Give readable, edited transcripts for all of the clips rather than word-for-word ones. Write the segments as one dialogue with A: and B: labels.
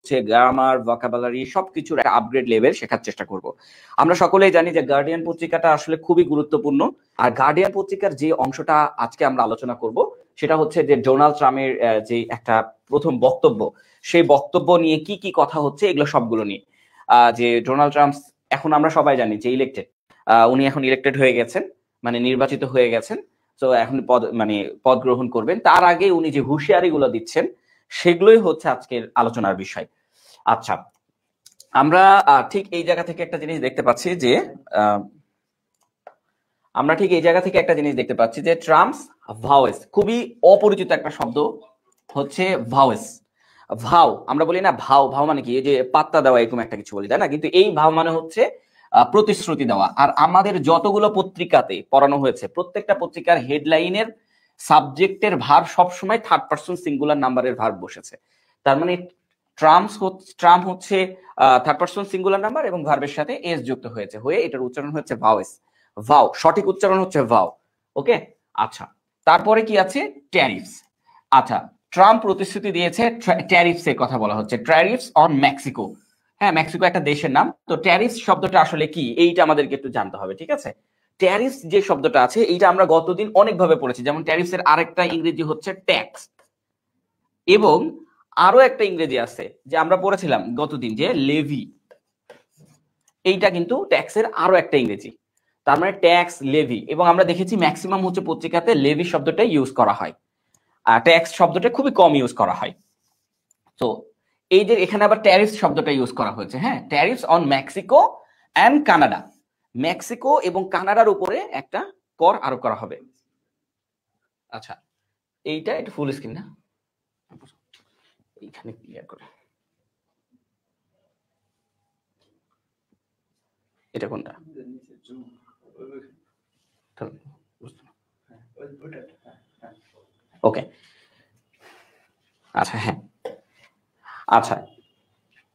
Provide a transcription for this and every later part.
A: হচ্ছে grammar, vocabulary সবকিছুর একটা আপগ্রেড লেভেল শেখার চেষ্টা করব। আমরা সকলেই জানি যে গার্ডিয়ান পত্রিকাটা আসলে খুবই গুরুত্বপূর্ণ। আর গার্ডিয়ান পত্রিকার যে অংশটা আজকে আমরা আলোচনা করব সেটা হচ্ছে যে ডোনাল্ড ট্রাম্পের যে একটা প্রথম বক্তব্য, সেই বক্তব্য নিয়ে কি কি কথা হচ্ছে এগুলো সবগুলো নিয়ে। যে ডোনাল্ড ট্রাম্প এখন আমরা সবাই জানি যে ইলেক্টেড, উনি এখন ইলেক্টেড হয়ে গেছেন, মানে নির্বাচিত হয়ে গেছেন। তো এখন পদ গ্রহণ করবেন। তার আগে উনি যে হুঁশিয়ারিগুলো দিচ্ছেন সেগুলোই হচ্ছে আজকের আলোচনার বিষয়। আচ্ছা, আমরা ঠিক এই জায়গা থেকে একটা জিনিস দেখতে পাচ্ছি যে ট্রাম্পস ভাওয়েস, খুবই অপরিচিত একটা শব্দ হচ্ছে ভাওয়েস। ভাও আমরা বলি না, ভাও ভাও মানে কি, এই যে পাত্তা দেওয়া এরকম একটা কিছু বলি, তাই না? কিন্তু এই ভাও মানে হচ্ছে প্রতিশ্রুতি দেওয়া। আর আমাদের যতগুলো পত্রিকাতে পড়ানো হয়েছে প্রত্যেকটা পত্রিকার হেডলাইনের সাবজেক্টের ভার সবসময় থার্ড পারসন সিঙ্গুলার নাম্বারের ভার বসেছে। তার মানে ট্রাম্প হচ্ছে থার্ড পারসন সিঙ্গুলার নাম্বার এবং ভার্বের সাথে এস যুক্ত হয়েছে, হয়ে এটার উচ্চারণ হচ্ছে ভাওয়েস। ভাও সঠিক উচ্চারণ হচ্ছে ভাও। ওকে, আচ্ছা, তারপরে কি আছে? ট্যারিফস। আচ্ছা, ট্রাম্প প্রতিশ্রুতি দিয়েছে, ট্যারিফস এর কথা বলা হচ্ছে, ট্যারিফস অন মেক্সিকো। হ্যাঁ, মেক্সিকো একটা দেশের নাম। তো ট্যারিফস শব্দটা আসলে কি এইটা আমাদেরকে একটু জানতে হবে, ঠিক আছে? ট্যারিফস যে শব্দটা আছে এইটা আমরা গতদিন অনেকভাবে পড়েছি। যেমন ট্যারিফস এর আরেকটা ইংরেজি হচ্ছে ট্যাক্স, এবং আরো একটা ইংরেজি আছে যে আমরা পড়েছিলাম গতদিন, যে লেভি। এইটা কিন্তু ট্যাক্সের আরো একটা ইংরেজি। তার মানে ট্যাক্স, লেভি, এবং আমরা দেখেছি ম্যাক্সিমাম হচ্ছে পত্রিকাতে লেভি শব্দটা ইউজ করা হয়, আর ট্যাক্স শব্দটা খুবই কম ইউজ করা হয়। তো এই যে এখানে আবার ট্যারিফস শব্দটা ইউজ করা হয়েছে। হ্যাঁ, tariffs on Mexico and Canada. Mexico এবং কানাডার উপরে একটা কর আরোপ করা হবে। আচ্ছা, এইটা একটু ফুল স্ক্রিন না, এইখানে ক্লিয়ার করে, এটা কোনটা? ওকে, আচ্ছা, হ্যাঁ, আচ্ছা,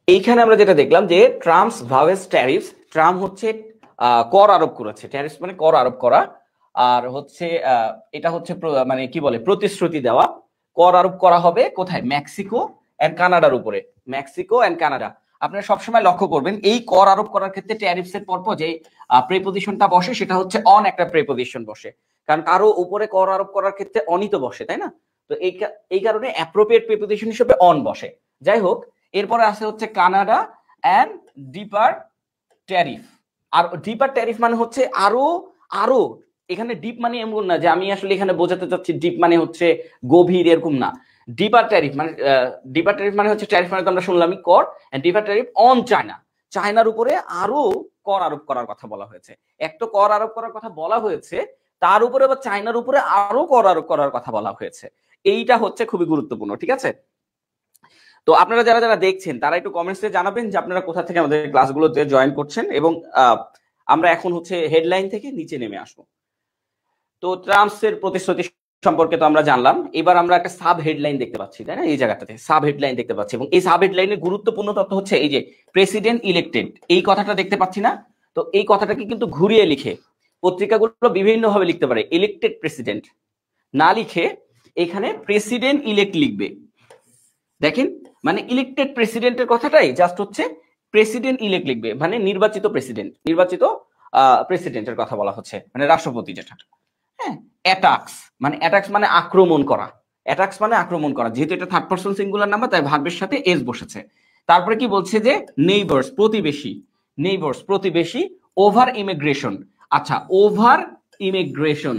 A: এইখানে আমরা যেটা দেখলাম যে ট্রাম্পস ভাওয়েস ট্যারিফস, ট্রাম্প হচ্ছে কর আরোপ করেছে। ট্যারিফস মানে কর আরোপ করা, আর হচ্ছে এটা হচ্ছে মানে কি বলে, প্রতিশ্রুতি দেওয়া। কর আরোপ করা হবে কোথায়? মেক্সিকো এন্ড কানাডার উপরে। Mexico and Canada. আপনারা সবসময় লক্ষ্য করবেন এই কর আরোপ করার ক্ষেত্রে ট্যারিফস এর পরপর যে প্রিপোজিশনটা বসে সেটা হচ্ছে অন একটা প্রিপোজিশন বসে, কারণ কারো উপরে কর আরোপ করার ক্ষেত্রে অনই তো বসে, তাই না? তো এই কারণে অ্যাপ্রোপ্রিয়েট প্রিপোজিশন হিসেবে অন বসে। যাই হোক, এরপরে আসে হচ্ছে কানাডা এন্ড ডিপার ট্যারিফ। আর ডিপার ট্যারিফ মানে হচ্ছে আরো আরো, এখানে ডিপ মানে এমন না যে আমি আসলে এখানে বোঝাতে চাচ্ছি ডিপ মানে হচ্ছে গভীর, এরকম না। ডিপার ট্যারিফ মানে হচ্ছে ট্যারিফ মানে তো আমরা শুনলামই কর, and deeper tariff on China. চায়নার উপরে আরো কর আরোপ করার কথা বলা হয়েছে। এক তো কর আরোপ করার কথা বলা হয়েছে, তার উপরে আবার চায়নার উপরে আরো কর আরোপ করার কথা বলা হয়েছে। এইটা হচ্ছে খুবই গুরুত্বপূর্ণ, ঠিক আছে? তো আপনারা যারা যারা দেখছেন তারা একটু কমেন্টসে জানাবেন যে আপনারা কোথা থেকে আমাদের ক্লাসগুলোতে জয়েন করছেন, এবং আমরা এখন হচ্ছে হেডলাইন থেকে নিচে নেমে আসবো। তো ট্রাম্পসের প্রতিশ্রুতি সম্পর্কে তো আমরা জানলাম। এবার আমরা একটা সাব হেডলাইন দেখতে পাচ্ছি, তাই না? এই জায়গাটাতে সাব হেডলাইন দেখতে পাচ্ছি, এবং এই সাব হেডলাইনের গুরুত্বপূর্ণ তথ্য হচ্ছে এই যে প্রেসিডেন্ট ইলেক্টেড, এই কথাটা দেখতে পাচ্ছি না? তো এই কথাটাকে কিন্তু ঘুরিয়ে লিখে পত্রিকাগুলো বিভিন্ন ভাবে লিখতে পারে। ইলেক্টেড প্রেসিডেন্ট না লিখে এখানে প্রেসিডেন্ট ইলেক্ট লিখবে। দেখেন, মানে ইলেক্টেড প্রেসিডেন্টের কথাটাই জাস্ট হচ্ছে প্রেসিডেন্ট ইলেক্ট লিখবে, মানে নির্বাচিত প্রেসিডেন্টের কথা বলা হচ্ছে, মানে রাষ্ট্রপতি যেটা। হ্যাঁ, অ্যাটাক্স মানে আক্রমণ করা। অ্যাটাক্স মানে আক্রমণ করা, যেহেতু এটা থার্ড পারসন সিঙ্গুলার নাম্বার তাই ভার্বের সাথে এস বসেছে। তারপরে কি বলছে যে নেইবার্স প্রতিবেশী, ওভার ইমিগ্রেশন। আচ্ছা, ওভার ইমিগ্রেশন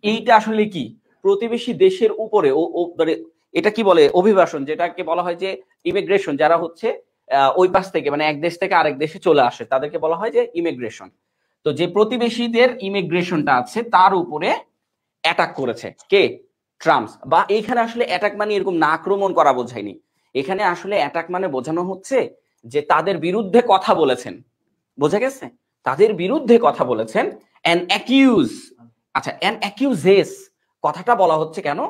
A: এইটা আসলে কি? প্রতিবেশী দেশের উপরে মানে এটা কি বলে, অভিবাসন, যেটাকে বলা হয় যে ইমিগ্রেশন, যারা হচ্ছে ওই পাশ থেকে মানে এক দেশ থেকে আরেক দেশে চলে আসে তাদেরকে বলা হয় যে ইমিগ্রেশন। তো যে প্রতিবেশীদের ইমিগ্রেশনটা আছে তার উপরে অ্যাটাক করেছে কে? ট্রাম্পস। বা এইখানে আসলে অ্যাটাক মানে এরকম না আক্রমণ করা বোঝায়নি, এখানে আসলে অ্যাটাক মানে বোঝানো হচ্ছে যে তাদের বিরুদ্ধে কথা বলেছেন। বোঝা গেছে? তাদের বিরুদ্ধে কথা বলেছেন। অ্যান অ্যাকিউজ, আচ্ছা, অ্যান অ্যাকিউজেস কথাটা বলা হচ্ছে কেন?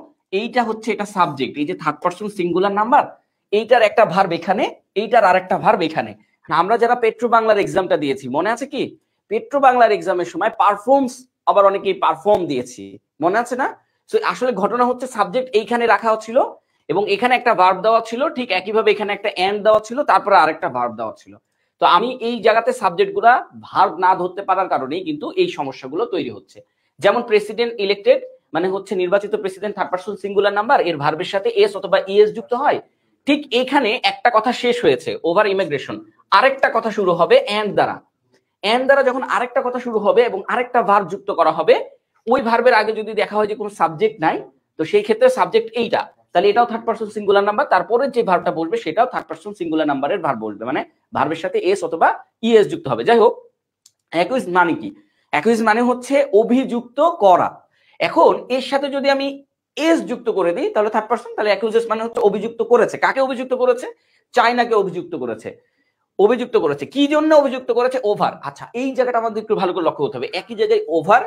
A: এইটা হচ্ছে এটা সাবজেক্ট, এই যে থার্ড পারসন সিঙ্গুলার নাম্বার, এইটার একটা ভার্ব এখানে, এইটার আরেকটা ভার্ব এখানে। আমরা যারা পেট্রো বাংলার এক্সামটা দিয়েছি মনে আছে কি? পেট্রো বাংলার এক্সামের সময় পারফর্মস, আবার অনেকেই পারফর্ম দিয়েছি, মনে আছে না? তো আসলে ঘটনা হচ্ছে সাবজেক্ট এইখানে রাখা হচ্ছিল, এবং এখানে একটা ভার্ব দেওয়া ছিল, ঠিক একইভাবে এখানে একটা এন্ড দেওয়া ছিল, তারপরে আরেকটা ভার্ব দেওয়া ছিল। তো আমি এই জায়গাতে সাবজেক্টগুলা ভার্ব না ধরতে পারার কারণেই কিন্তু এই সমস্যাগুলো তৈরি হচ্ছে। যেমন প্রেসিডেন্ট ইলেক্টেড মানে হচ্ছে নির্বাচিত president third person singular number, এর ভার্বের সাথে এস অথবা ইএস যুক্ত হয়। ঠিক এখানে একটা কথা শেষ হয়েছে ওভার ইমিগ্রেশন, আরেকটা কথা শুরু হবে এন্ড দ্বারা। এন্ড দ্বারা যখন আরেকটা কথা শুরু হবে এবং আরেকটা ভার্ব যুক্ত করা হবে, ওই ভার্বের আগে যদি দেখা হয় যে কোনো সাবজেক্ট নাই, তো সেই ক্ষেত্রে সাবজেক্ট এইটা, তাহলে এটাও থার্ড পারসন সিঙ্গুলার নাম্বার, তারপরে যে ভার্বটা বলবে সেটাও থার্ড পারসন সিঙ্গুলার নাম্বারের ভার্ব বলবে, মানে ভার্বের সাথে এস অথবা ইএস যুক্ত হবে। যাই হোক, অ্যাকিউজ মানে কি? অ্যাকিউজ মানে হচ্ছে অভিযুক্ত করা। এখন এর সাথে যদি আমি এস যুক্ত করে দিই তাহলে থার্ড পারসন, তাহলে অ্যাকিউজেস মানে হচ্ছে অভিযুক্ত করেছে। কাকে অভিযুক্ত করেছে? চায়নাকে অভিযুক্ত করেছে। অভিযুক্ত করেছে কি জন্য অভিযুক্ত করেছে? ওভার। আচ্ছা, এই জায়গাটা আমাদের একটু ভালো করে লক্ষ্য করতে হবে। একই জায়গায় ওভার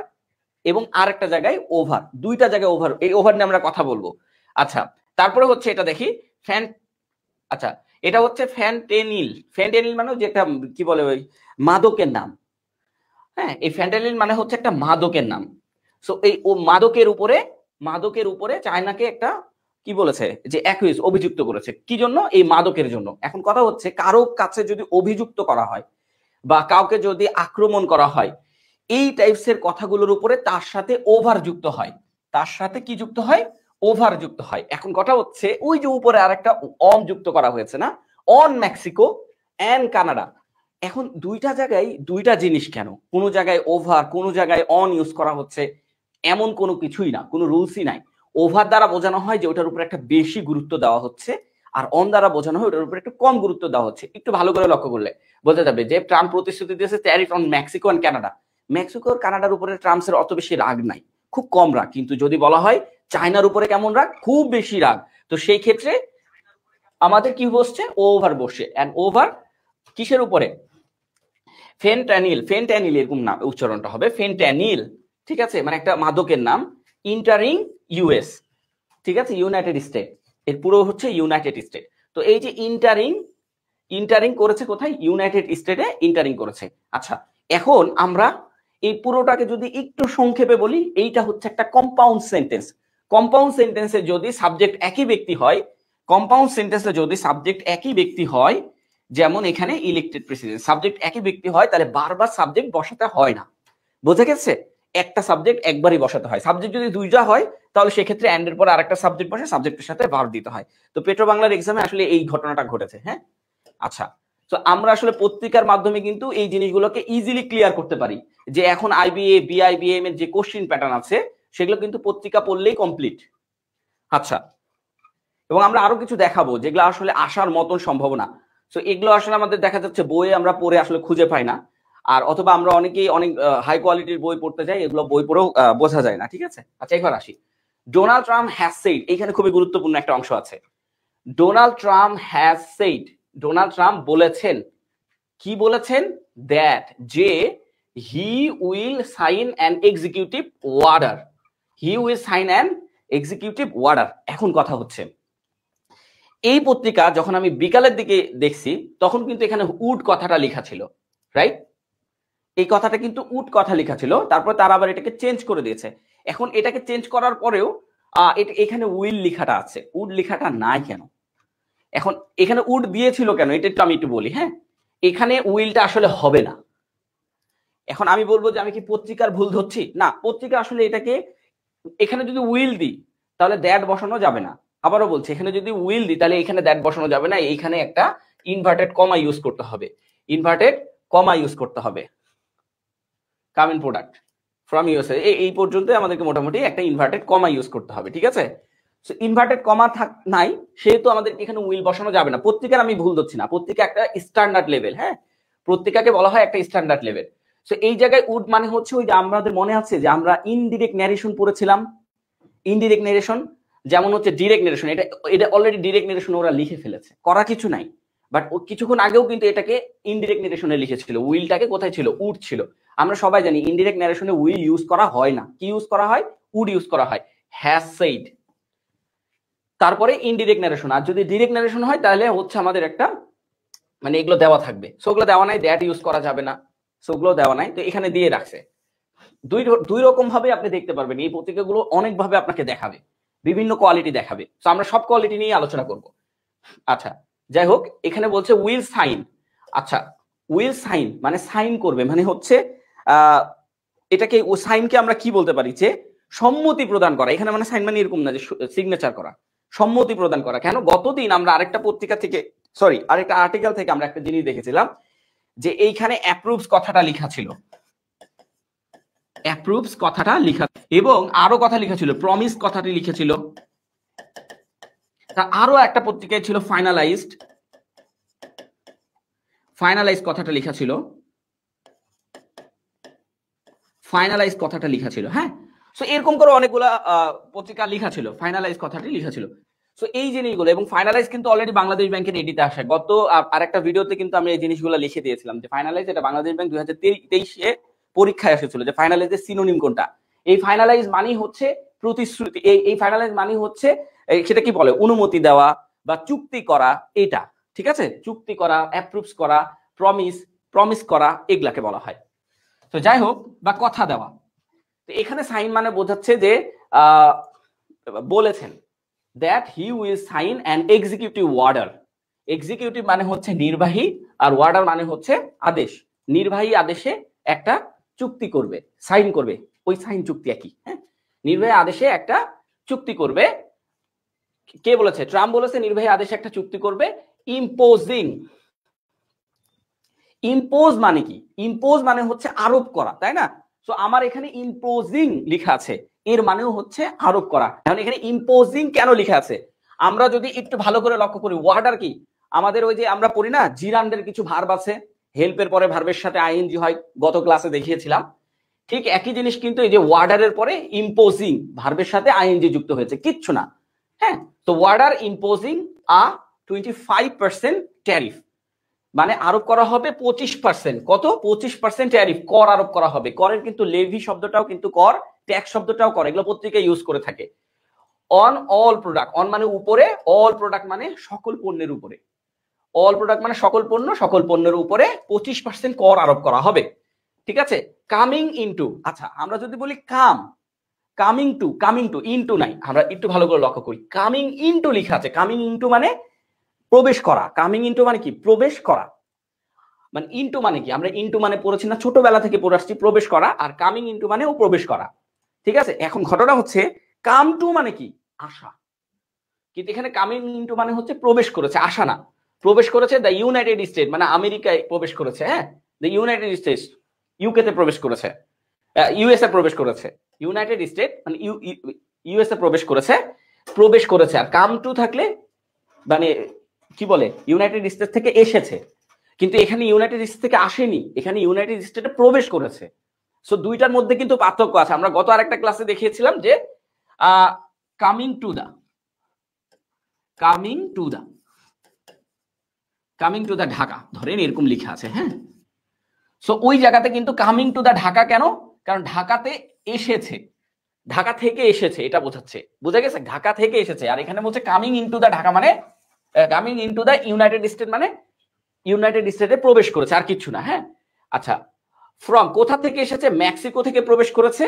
A: এবং আরেকটা জায়গায় ওভার, দুইটা জায়গায় ওভার, এই ওভার নিয়ে আমরা কথা বলবো। আচ্ছা, তারপরে হচ্ছে এটা দেখি ফ্যান, আচ্ছা এটা হচ্ছে ফ্যান্টেনিল। ফ্যান্টেনিল মানে যে একটা কি বলে ওই মাদকের নাম। হ্যাঁ, এই ফ্যান্টেনিল মানে হচ্ছে একটা মাদকের নাম। সো এই ও মাদকের উপরে চায়নাকে একটা কি বলেছে যে অ্যাকিউজ, অভিযুক্ত করেছে। কি জন্য? এই মাদকের জন্য। এখন কথা হচ্ছে কারো কাছে যদি অভিযুক্ত করা হয় বা কাউকে যদি আক্রমণ করা হয়, এই টাইপসের কথাগুলোর উপরে তার সাথে ওভার যুক্ত হয়। তার সাথে কি যুক্ত হয়? ওভার যুক্ত হয়। এখন কথা হচ্ছে ওই যে উপরে আরেকটা অন যুক্ত করা হয়েছে না, অন মেক্সিকো এন্ড কানাডা। এখন দুইটা জায়গায় দুইটা জিনিস কেন? কোনো জায়গায় ওভার, কোনো জায়গায় অন ইউজ করা হচ্ছে, এমন কোনো কিছুই না, কোনো রুলসই নাই। ওভার দ্বারা বোঝানো হয় যে ওটার উপর একটা বেশি গুরুত্ব দেওয়া হচ্ছে, আর অন দ্বারা বোঝানো হয় ওটার উপর একটু কম গুরুত্ব দেওয়া হচ্ছে। একটু ভালো করে লক্ষ্য করলে বোঝা যাবে যে ট্রাম্প প্রতিশ্রুতি দিয়েছে tariff on Mexico and Canada. Mexico আর কানাডার উপরে ট্রাম্পের অত বেশি রাগ নাই, খুব কম রাগ। কিন্তু যদি বলা হয় চায়নার উপরে কেমন রাগ, খুব বেশি রাগ, তো সেই ক্ষেত্রে আমাদের কি বসছে? ওভার বসে। এন্ড ওভার কিসের উপরে? ফেনট্যানিল। ফেনট্যানিল এরকম নাম উচ্চারণটা হবে, ফেনট্যানিল। ঠিক আছে, মানে একটা মাদকের নাম। ইন্টারিং ইউএস, ঠিক আছে, ইউনাইটেড স্টেট, এর পুরো হচ্ছে ইউনাইটেড স্টেট। তো এই যে ইন্টারিং করেছে কোথায়? ইউনাইটেড স্টেটে ইন্টারিং করেছে। আচ্ছা, এখন আমরা এই পুরোটাকে যদি একটু সংক্ষেপে বলি, এইটা হচ্ছে একটা কম্পাউন্ড সেন্টেন্স। কম্পাউন্ড সেন্টেন্সে যদি সাবজেক্ট একই ব্যক্তি হয়, কম্পাউন্ড সেন্টেন্সে যদি সাবজেক্ট একই ব্যক্তি হয়, যেমন এখানে ইলেক্টেড প্রেসিডেন্ট, সাবজেক্ট একই ব্যক্তি হয়, তাহলে বারবার সাবজেক্ট বসাতে হয় না। বোঝা গেছে? একটা সাবজেক্ট একবারই বসাতে হয়। সাবজেক্ট যদি দুইটা হয় তাহলে সেক্ষেত্রে এন্ডের পর আরেকটা সাবজেক্ট বসে সাবজেক্টের সাথে ভার্ব দিতে হয়। তো পেট্রো বাংলার এক্সামে আসলে এই ঘটনাটা ঘটেছে। হ্যাঁ, আচ্ছা, তো আমরা আসলে পত্রিকার মাধ্যমে কিন্তু এই জিনিসগুলোকে ইজিলি ক্লিয়ার করতে পারি যে এখন আইবিএ, বিআইবিএম এর যে কোশ্চিন প্যাটার্ন আছে সেগুলো কিন্তু পত্রিকা পড়লেই কমপ্লিট। আচ্ছা, এবং আমরা আরো কিছু দেখাবো যেগুলো আসলে আসার মতন সম্ভাবনা। তো এগুলো আসলে আমাদের দেখা যাচ্ছে বইয়ে আমরা পড়ে আসলে খুঁজে পাই না, আর অথবা আমরা অনেকেই অনেক হাই কোয়ালিটির বই পড়তে যাই, এগুলো বই পড়েও বোঝা যায় না। ঠিক আছে, আচ্ছা এবার আসি। ডোনাল্ড ট্রাম্প হ্যাজ সেইড, এখানে খুবই গুরুত্বপূর্ণ একটা অংশ আছে। Donald Trump has said, Donald Trump বলেছেন, কি বলেছেন? দ্যাট, যে he will sign an executive order, he will sign an executive order. এখন কথা হচ্ছে এই পত্রিকা যখন আমি বিকালের দিকে দেখছি তখন কিন্তু এখানে উড কথাটা লেখা ছিল, রাইট? এই কথাটা কিন্তু উড কথা লেখা ছিল, তারপর তারা আবার এটাকে চেঞ্জ করে দিয়েছে। এখন এটাকে চেঞ্জ করার পরেও এখানে উইল লেখাটা আছে, উড লেখাটা নাই কেন? এখন এখানে উড দিয়েছিল কেন, এটা একটু আমি একটু বলি। হ্যাঁ, এখানে উইলটা আসলে হবে না। এখন আমি বলবো যে আমি কি পত্রিকার ভুল ধরছি? না, পত্রিকা আসলে এটাকে, এখানে যদি উইল দিই তাহলে দ্যাট বসানো যাবে না। আবারও বলছি, এখানে যদি উইল দিই তাহলে এখানে দ্যাট বসানো যাবে না, এইখানে একটা ইনভার্টেড কমা ইউজ করতে হবে, ইনভার্টেড কমা ইউজ করতে হবে। কামিং প্রোডাক্ট ফ্রম ইউএসএ, এই পর্যন্ত আমাদেরকে মোটামুটি একটা ইনভার্টেড কমা ইউজ করতে হবে। ঠিক আছে, সো ইনভার্টেড কমা নাই, সেহেতু আমাদের এখানে উইল বসানো যাবে না। পত্রিকার আমি ভুল ধরছি না, পত্রিকা একটা স্ট্যান্ডার্ড লেভেল। হ্যাঁ, পত্রিকাকে বলা হয় একটা স্ট্যান্ডার্ড লেভেল। সো এই জায়গায় উড মানে হচ্ছে ওই যে আমাদের মনে আছে যে আমরা ইনডিরেক্ট ন্যারেশন পড়েছিলাম, ইনডিরেক্ট ন্যারেশন যেমন হচ্ছে ডিরেক্ট ন্যারেশন, এটা অলরেডি ডিরেক্ট ন্যারেশন ওরা লিখে ফেলেছে, করা কিছু নাই। বাট কিছুক্ষণ আগেও কিন্তু এটাকে ইনডিরেক্ট ন্যারেশনে লিখেছিল, উইলটাকে কোথায় ছিল? উড ছিল। আমরা সবাই জানি ইনডিরেক্ট ন্যারেশনে উইল ইউজ করা হয় না, কি ইউজ করা হয়? উড ইউজ করা হয়, হ্যাজ সেইড, তারপরে ইনডিরেক্ট ন্যারেশন। আর যদি ডিরেক্ট ন্যারেশন হয় তাহলে হচ্ছে আমাদের একটা মানে এগুলো দেওয়া থাকবে, সেগুলো দেওয়া নাই, দ্যাট ইউজ করা যাবে না, সেগুলো দেওয়া নাই, তো এখানে দিয়ে রাখছে। দুই রকম ভাবে আপনি দেখতে পারবেন, এই পত্রিকাগুলো অনেকভাবে আপনাকে দেখাবে, বিভিন্ন কোয়ালিটি দেখাবে। তো আমরা সব কোয়ালিটি নিয়ে আলোচনা করব। আচ্ছা, যাই হোক, এখানে বলছে উইল সাইন। আচ্ছা, উইল সাইন মানে সাইন করবে, মানে হচ্ছে এটাকে ও সাইনকে আমরা কি বলতে পারি, যে সম্মতি প্রদান করা। এখানে মানে সাইন মানে এরকম না যে সিগনেচার করা, সম্মতি প্রদান করা। কেন, গতদিন আমরা আরেকটা পত্রিকা থেকে, সরি আরেকটা আর্টিকেল থেকে আমরা একটা জিনিস দেখেছিলাম যে এইখানে অ্যাপ্রুভস কথাটা লেখা ছিল, অ্যাপ্রুভস কথাটা লেখা, এবং আরো কথা লেখা ছিল, প্রমিস কথাটি লিখেছিল, আরো একটা পত্রিকায় ছিল ফাইনালাইজড, ফাইনালাইজ কথাটা লেখা ছিল, ফাইনালাইজ কথাটা লেখা ছিল। হ্যাঁ, সো এরকম করে অনেকগুলা পত্রিকা লেখা ছিল, ফাইনালাইজ কথাটি লেখা ছিল। সো এই জিনিসগুলো, এবং ফাইনালাইজ কিন্তু অলরেডি বাংলাদেশ ব্যাংকের এডিতে আসে। গত আরেকটা ভিডিওতে কিন্তু আমি এই জিনিসগুলো লিখে দিয়েছিলাম যে ফাইনালাইজ এটা বাংলাদেশ ব্যাংক 2023-এ পরীক্ষায় এসেছিল যে ফাইনালাইজের সিনোনিম কোনটা। এই ফাইনালাইজ মানে হচ্ছে প্রতিশ্রুতি, এই ফাইনালাইজ মানে হচ্ছে সেটা কি বলে, অনুমতি দেওয়া বা চুক্তি করা, এটা ঠিক আছে, চুক্তি করা, অ্যাপ্রুভস করা, প্রমিস করা, এগুলাকে বলা হয়। তো যাই হোক, বা কথা দেওয়া। তো এখানে সাইন মানে বোঝাচ্ছে যে বলেছেন that he will sign an executive order. Executive মানে হচ্ছে নির্বাহী, আর অর্ডার মানে হচ্ছে আদেশ। নির্বাহী আদেশে একটা চুক্তি করবে, সাইন করবে, ওই সাইন চুক্তি একই। হ্যাঁ, নির্বাহী আদেশে একটা চুক্তি করবে। কে বলেছে? ট্রাম্প বলেছে নির্বাহী আদেশে একটা চুক্তি করবে। ইম্পোজিং, ইম্পোজ মানে কি? ইম্পোজ মানে হচ্ছে আরোপ করা, তাই না? তো আমার এখানে ইম্পোজিং লেখা আছে, এর মানেও হচ্ছে আরোপ করা। এখন এখানে ইম্পোজিং কেন লেখা আছে আমরা যদি একটু ভালো করে লক্ষ্য করি, ওয়ার্ডার কি আমাদের ওই যে আমরা পড়ি না জিরান্ডের কিছু ভার্ব আছে, হেল্পের পরে ভার্বের সাথে আইএনজি হয়, গত ক্লাসে দেখিয়েছিলাম। ঠিক একই জিনিস কিন্তু এই যে ওয়ার্ডারের পরে ইম্পোজিং ভার্বের সাথে আইএনজি যুক্ত হয়েছে, কিচ্ছু না। হ্যাঁ, তো ওয়ার্ডার ইম্পোজিং আ 25% ট্যারিফ, মানে আরোপ করা হবে 25%। কত? 25% ট্যারিফ, কর আরোপ করা হবে। করের কিন্তু লেভি শব্দটাও কিন্তু কর, ট্যাক্স শব্দটাও কর, এগুলো পত্রিকা ইউজ করে থাকে। অন অল প্রোডাক্ট, অন মানে উপরে, অল প্রোডাক্ট মানে সকল পণ্যের উপরে, অল প্রোডাক্ট মানে সকল পণ্য, সকল পণ্যের উপরে 25% কর আরোপ করা হবে। ঠিক আছে, কামিং ইনটু, আচ্ছা আমরা যদি বলি কামিং টু ইনটু নাই, আমরা একটু ভালো করে লক্ষ্য করি, কামিং ইনটু লেখা আছে। কামিং ইনটু মানে প্রবেশ করা, কামিং ইনটু মানে কি? প্রবেশ করা। মানে ইনটু মানে কি? আমরা ইনটু মানে পড়েছি না, ছোটবেলা থেকে পড়ে আসছি, প্রবেশ করা। আর কামিং ইনটু মানে ও প্রবেশ করা। ঠিক আছে, এখন ঘটনা হচ্ছে কাম টু মানে কি? আসা। কিন্তু এখানে কামিং ইনটু মানে হচ্ছে প্রবেশ করেছে, আসা না। প্রবেশ করেছে দ্য ইউনাইটেড স্টেট, মানে আমেরিকায় প্রবেশ করেছে। হ্যাঁ, দ্য ইউনাইটেড স্টেটস, ইউকে তে প্রবেশ করেছে, ইউএসএ প্রবেশ করেছে। ইউনাইটেড স্টেট মানে ইউএসএ প্রবেশ করেছে। আর কাম টু থাকলে মানে কি বলে, ইউনাইটেড স্টেট থেকে এসেছে। কিন্তু এখানে ইউনাইটেড স্টেট থেকে আসেনি, এখানে ইউনাইটেড স্টেটে প্রবেশ করেছে। সো দুইটার মধ্যে কিন্তু পার্থক্য আছে। আমরা গত আরেকটা ক্লাসে দেখিয়েছিলাম যে কামিং টু দা ঢাকা, ধরেন এরকম লেখা আছে। হ্যাঁ, সো ওই জায়গাতে কিন্তু কামিং টু দা ঢাকা কেন? কারণ ঢাকাতে এসেছে, ঢাকা থেকে এসেছে, এটা বোঝাচ্ছে। বুঝা গেছে? ঢাকা থেকে এসেছে। আর এখানে বলছে কামিং ইনটু দা ঢাকা, মানে coming into the United State, মানে ইউনাইটেড স্টেটে প্রবেশ করেছে, আর কিছু না। হ্যাঁ, আচ্ছা, ফ্রম কোথা থেকে এসেছে? মেক্সিকো থেকে প্রবেশ করেছে,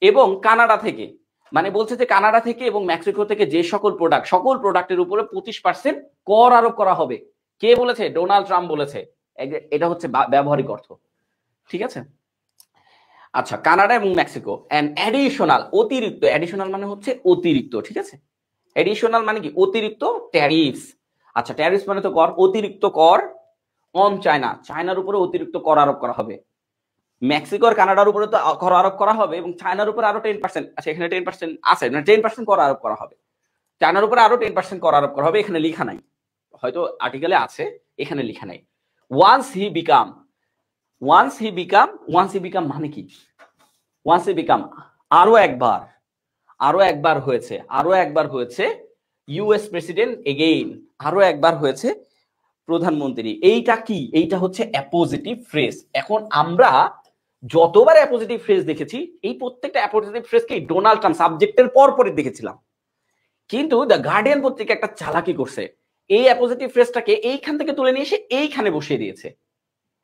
A: এবং কানাডা থেকে, মানে বলছে যে কানাডা থেকে এবং মেক্সিকো থেকে যে সকল প্রোডাক্টের উপরে 25% কর আরোপ করা হবে। কে বলেছে? ডোনাল্ড ট্রাম্প বলেছে। এটা হচ্ছে ব্যবহারিক অর্থ। ঠিক আছে, আচ্ছা, কানাডা এবং মেক্সিকো। এন্ড অ্যাডিশনাল, অতিরিক্ত, অ্যাডিশনাল মানে হচ্ছে অতিরিক্ত। ঠিক আছে, অ্যাডিশনাল মানে কি? অতিরিক্ত ট্যারিফস। আচ্ছা, ট্যারিফস মানে তো কর, অতিরিক্ত কর অন চায়না, চায়নার উপরে অতিরিক্ত কর আরোপ করা হবে। মেক্সিকো আর কানাডার উপরে তো কর আরোপ করা হবে, এবং চায়নার উপরে আরো 10%, আচ্ছা এখানে 10% আছে, মানে 10% কর আরোপ করা হবে। চায়নার উপরে আরো 10% কর আরোপ করা হবে, এখানে লেখা নাই, হয়তো আর্টিকেলে আছে, এখানে লেখা নাই। ওয়ান্স হি বিকাম মানে কি? ওয়ান্স হি বিকাম আরো একবার হয়েছে ইউএস প্রেসিডেন্ট এগেইন, আরো একবার হয়েছে প্রধানমন্ত্রী। এইটা কি? এইটা হচ্ছে অ্যাপোজিটিভ ফ্রেজ। এখন আমরা যতবার অ্যাপোজিটিভ ফ্রেজ দেখেছি, এই প্রত্যেকটা অ্যাপোজিটিভ ফ্রেজকে ডোনাল্ড ট্রাম্প সাবজেক্টের পরপরই দেখেছিলাম। কিন্তু দ্য গার্ডিয়ান পত্রিকা একটা চালাকি করছে, এই অ্যাপোজিটিভ ফ্রেজটাকে এইখান থেকে তুলে নিয়ে এসে এইখানে বসিয়ে দিয়েছে।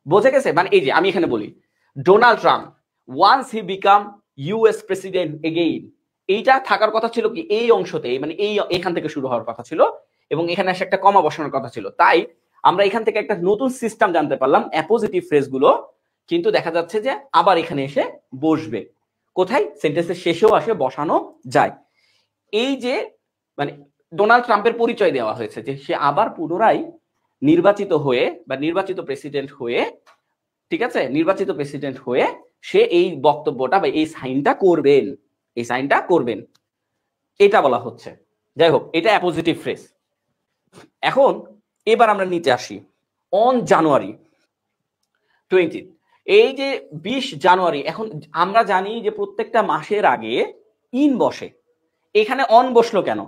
A: বোঝা গেছে? মানে এই যে আমি এখানে বলি Donald Trump once he become US president again, এইটা থাকার কথা ছিল কি এই অংশতে, মানে এখান থেকে শুরু হওয়ার কথা ছিল এবং এখানে এসে একটা কমা বসানোর কথা ছিল। তাই আমরা এখান থেকে একটা নতুন সিস্টেম জানতে পারলাম, অ্যাপোজিটিভ ফ্রেজ গুলো কিন্তু দেখা যাচ্ছে যে আবার এখানে এসে বসবে। কোথায়? সেন্টেন্সের শেষেও আসে বসানো যায়। এই যে মানে ডোনাল্ড ট্রাম্পের পরিচয় দেওয়া হয়েছে যে সে আবার পুনরায় নির্বাচিত হয়ে বা নির্বাচিত প্রেসিডেন্ট হয়ে, ঠিক আছে, নির্বাচিত প্রেসিডেন্ট হয়ে সে এই বক্তব্যটা বা এই সাইনটা করবেন, এই সাইনটা করবেন, এটা বলা হচ্ছে। যাই হোক, এটা অ্যাপোজিটিভ ফ্রেজ। এখন এবার আমরা নিচে আসি। অন জানুয়ারি 20, এই যে 20 জানুয়ারি, এখন আমরা জানি যে প্রত্যেকটা মাসের আগে ইন বসে, এখানে অন বসলো কেন?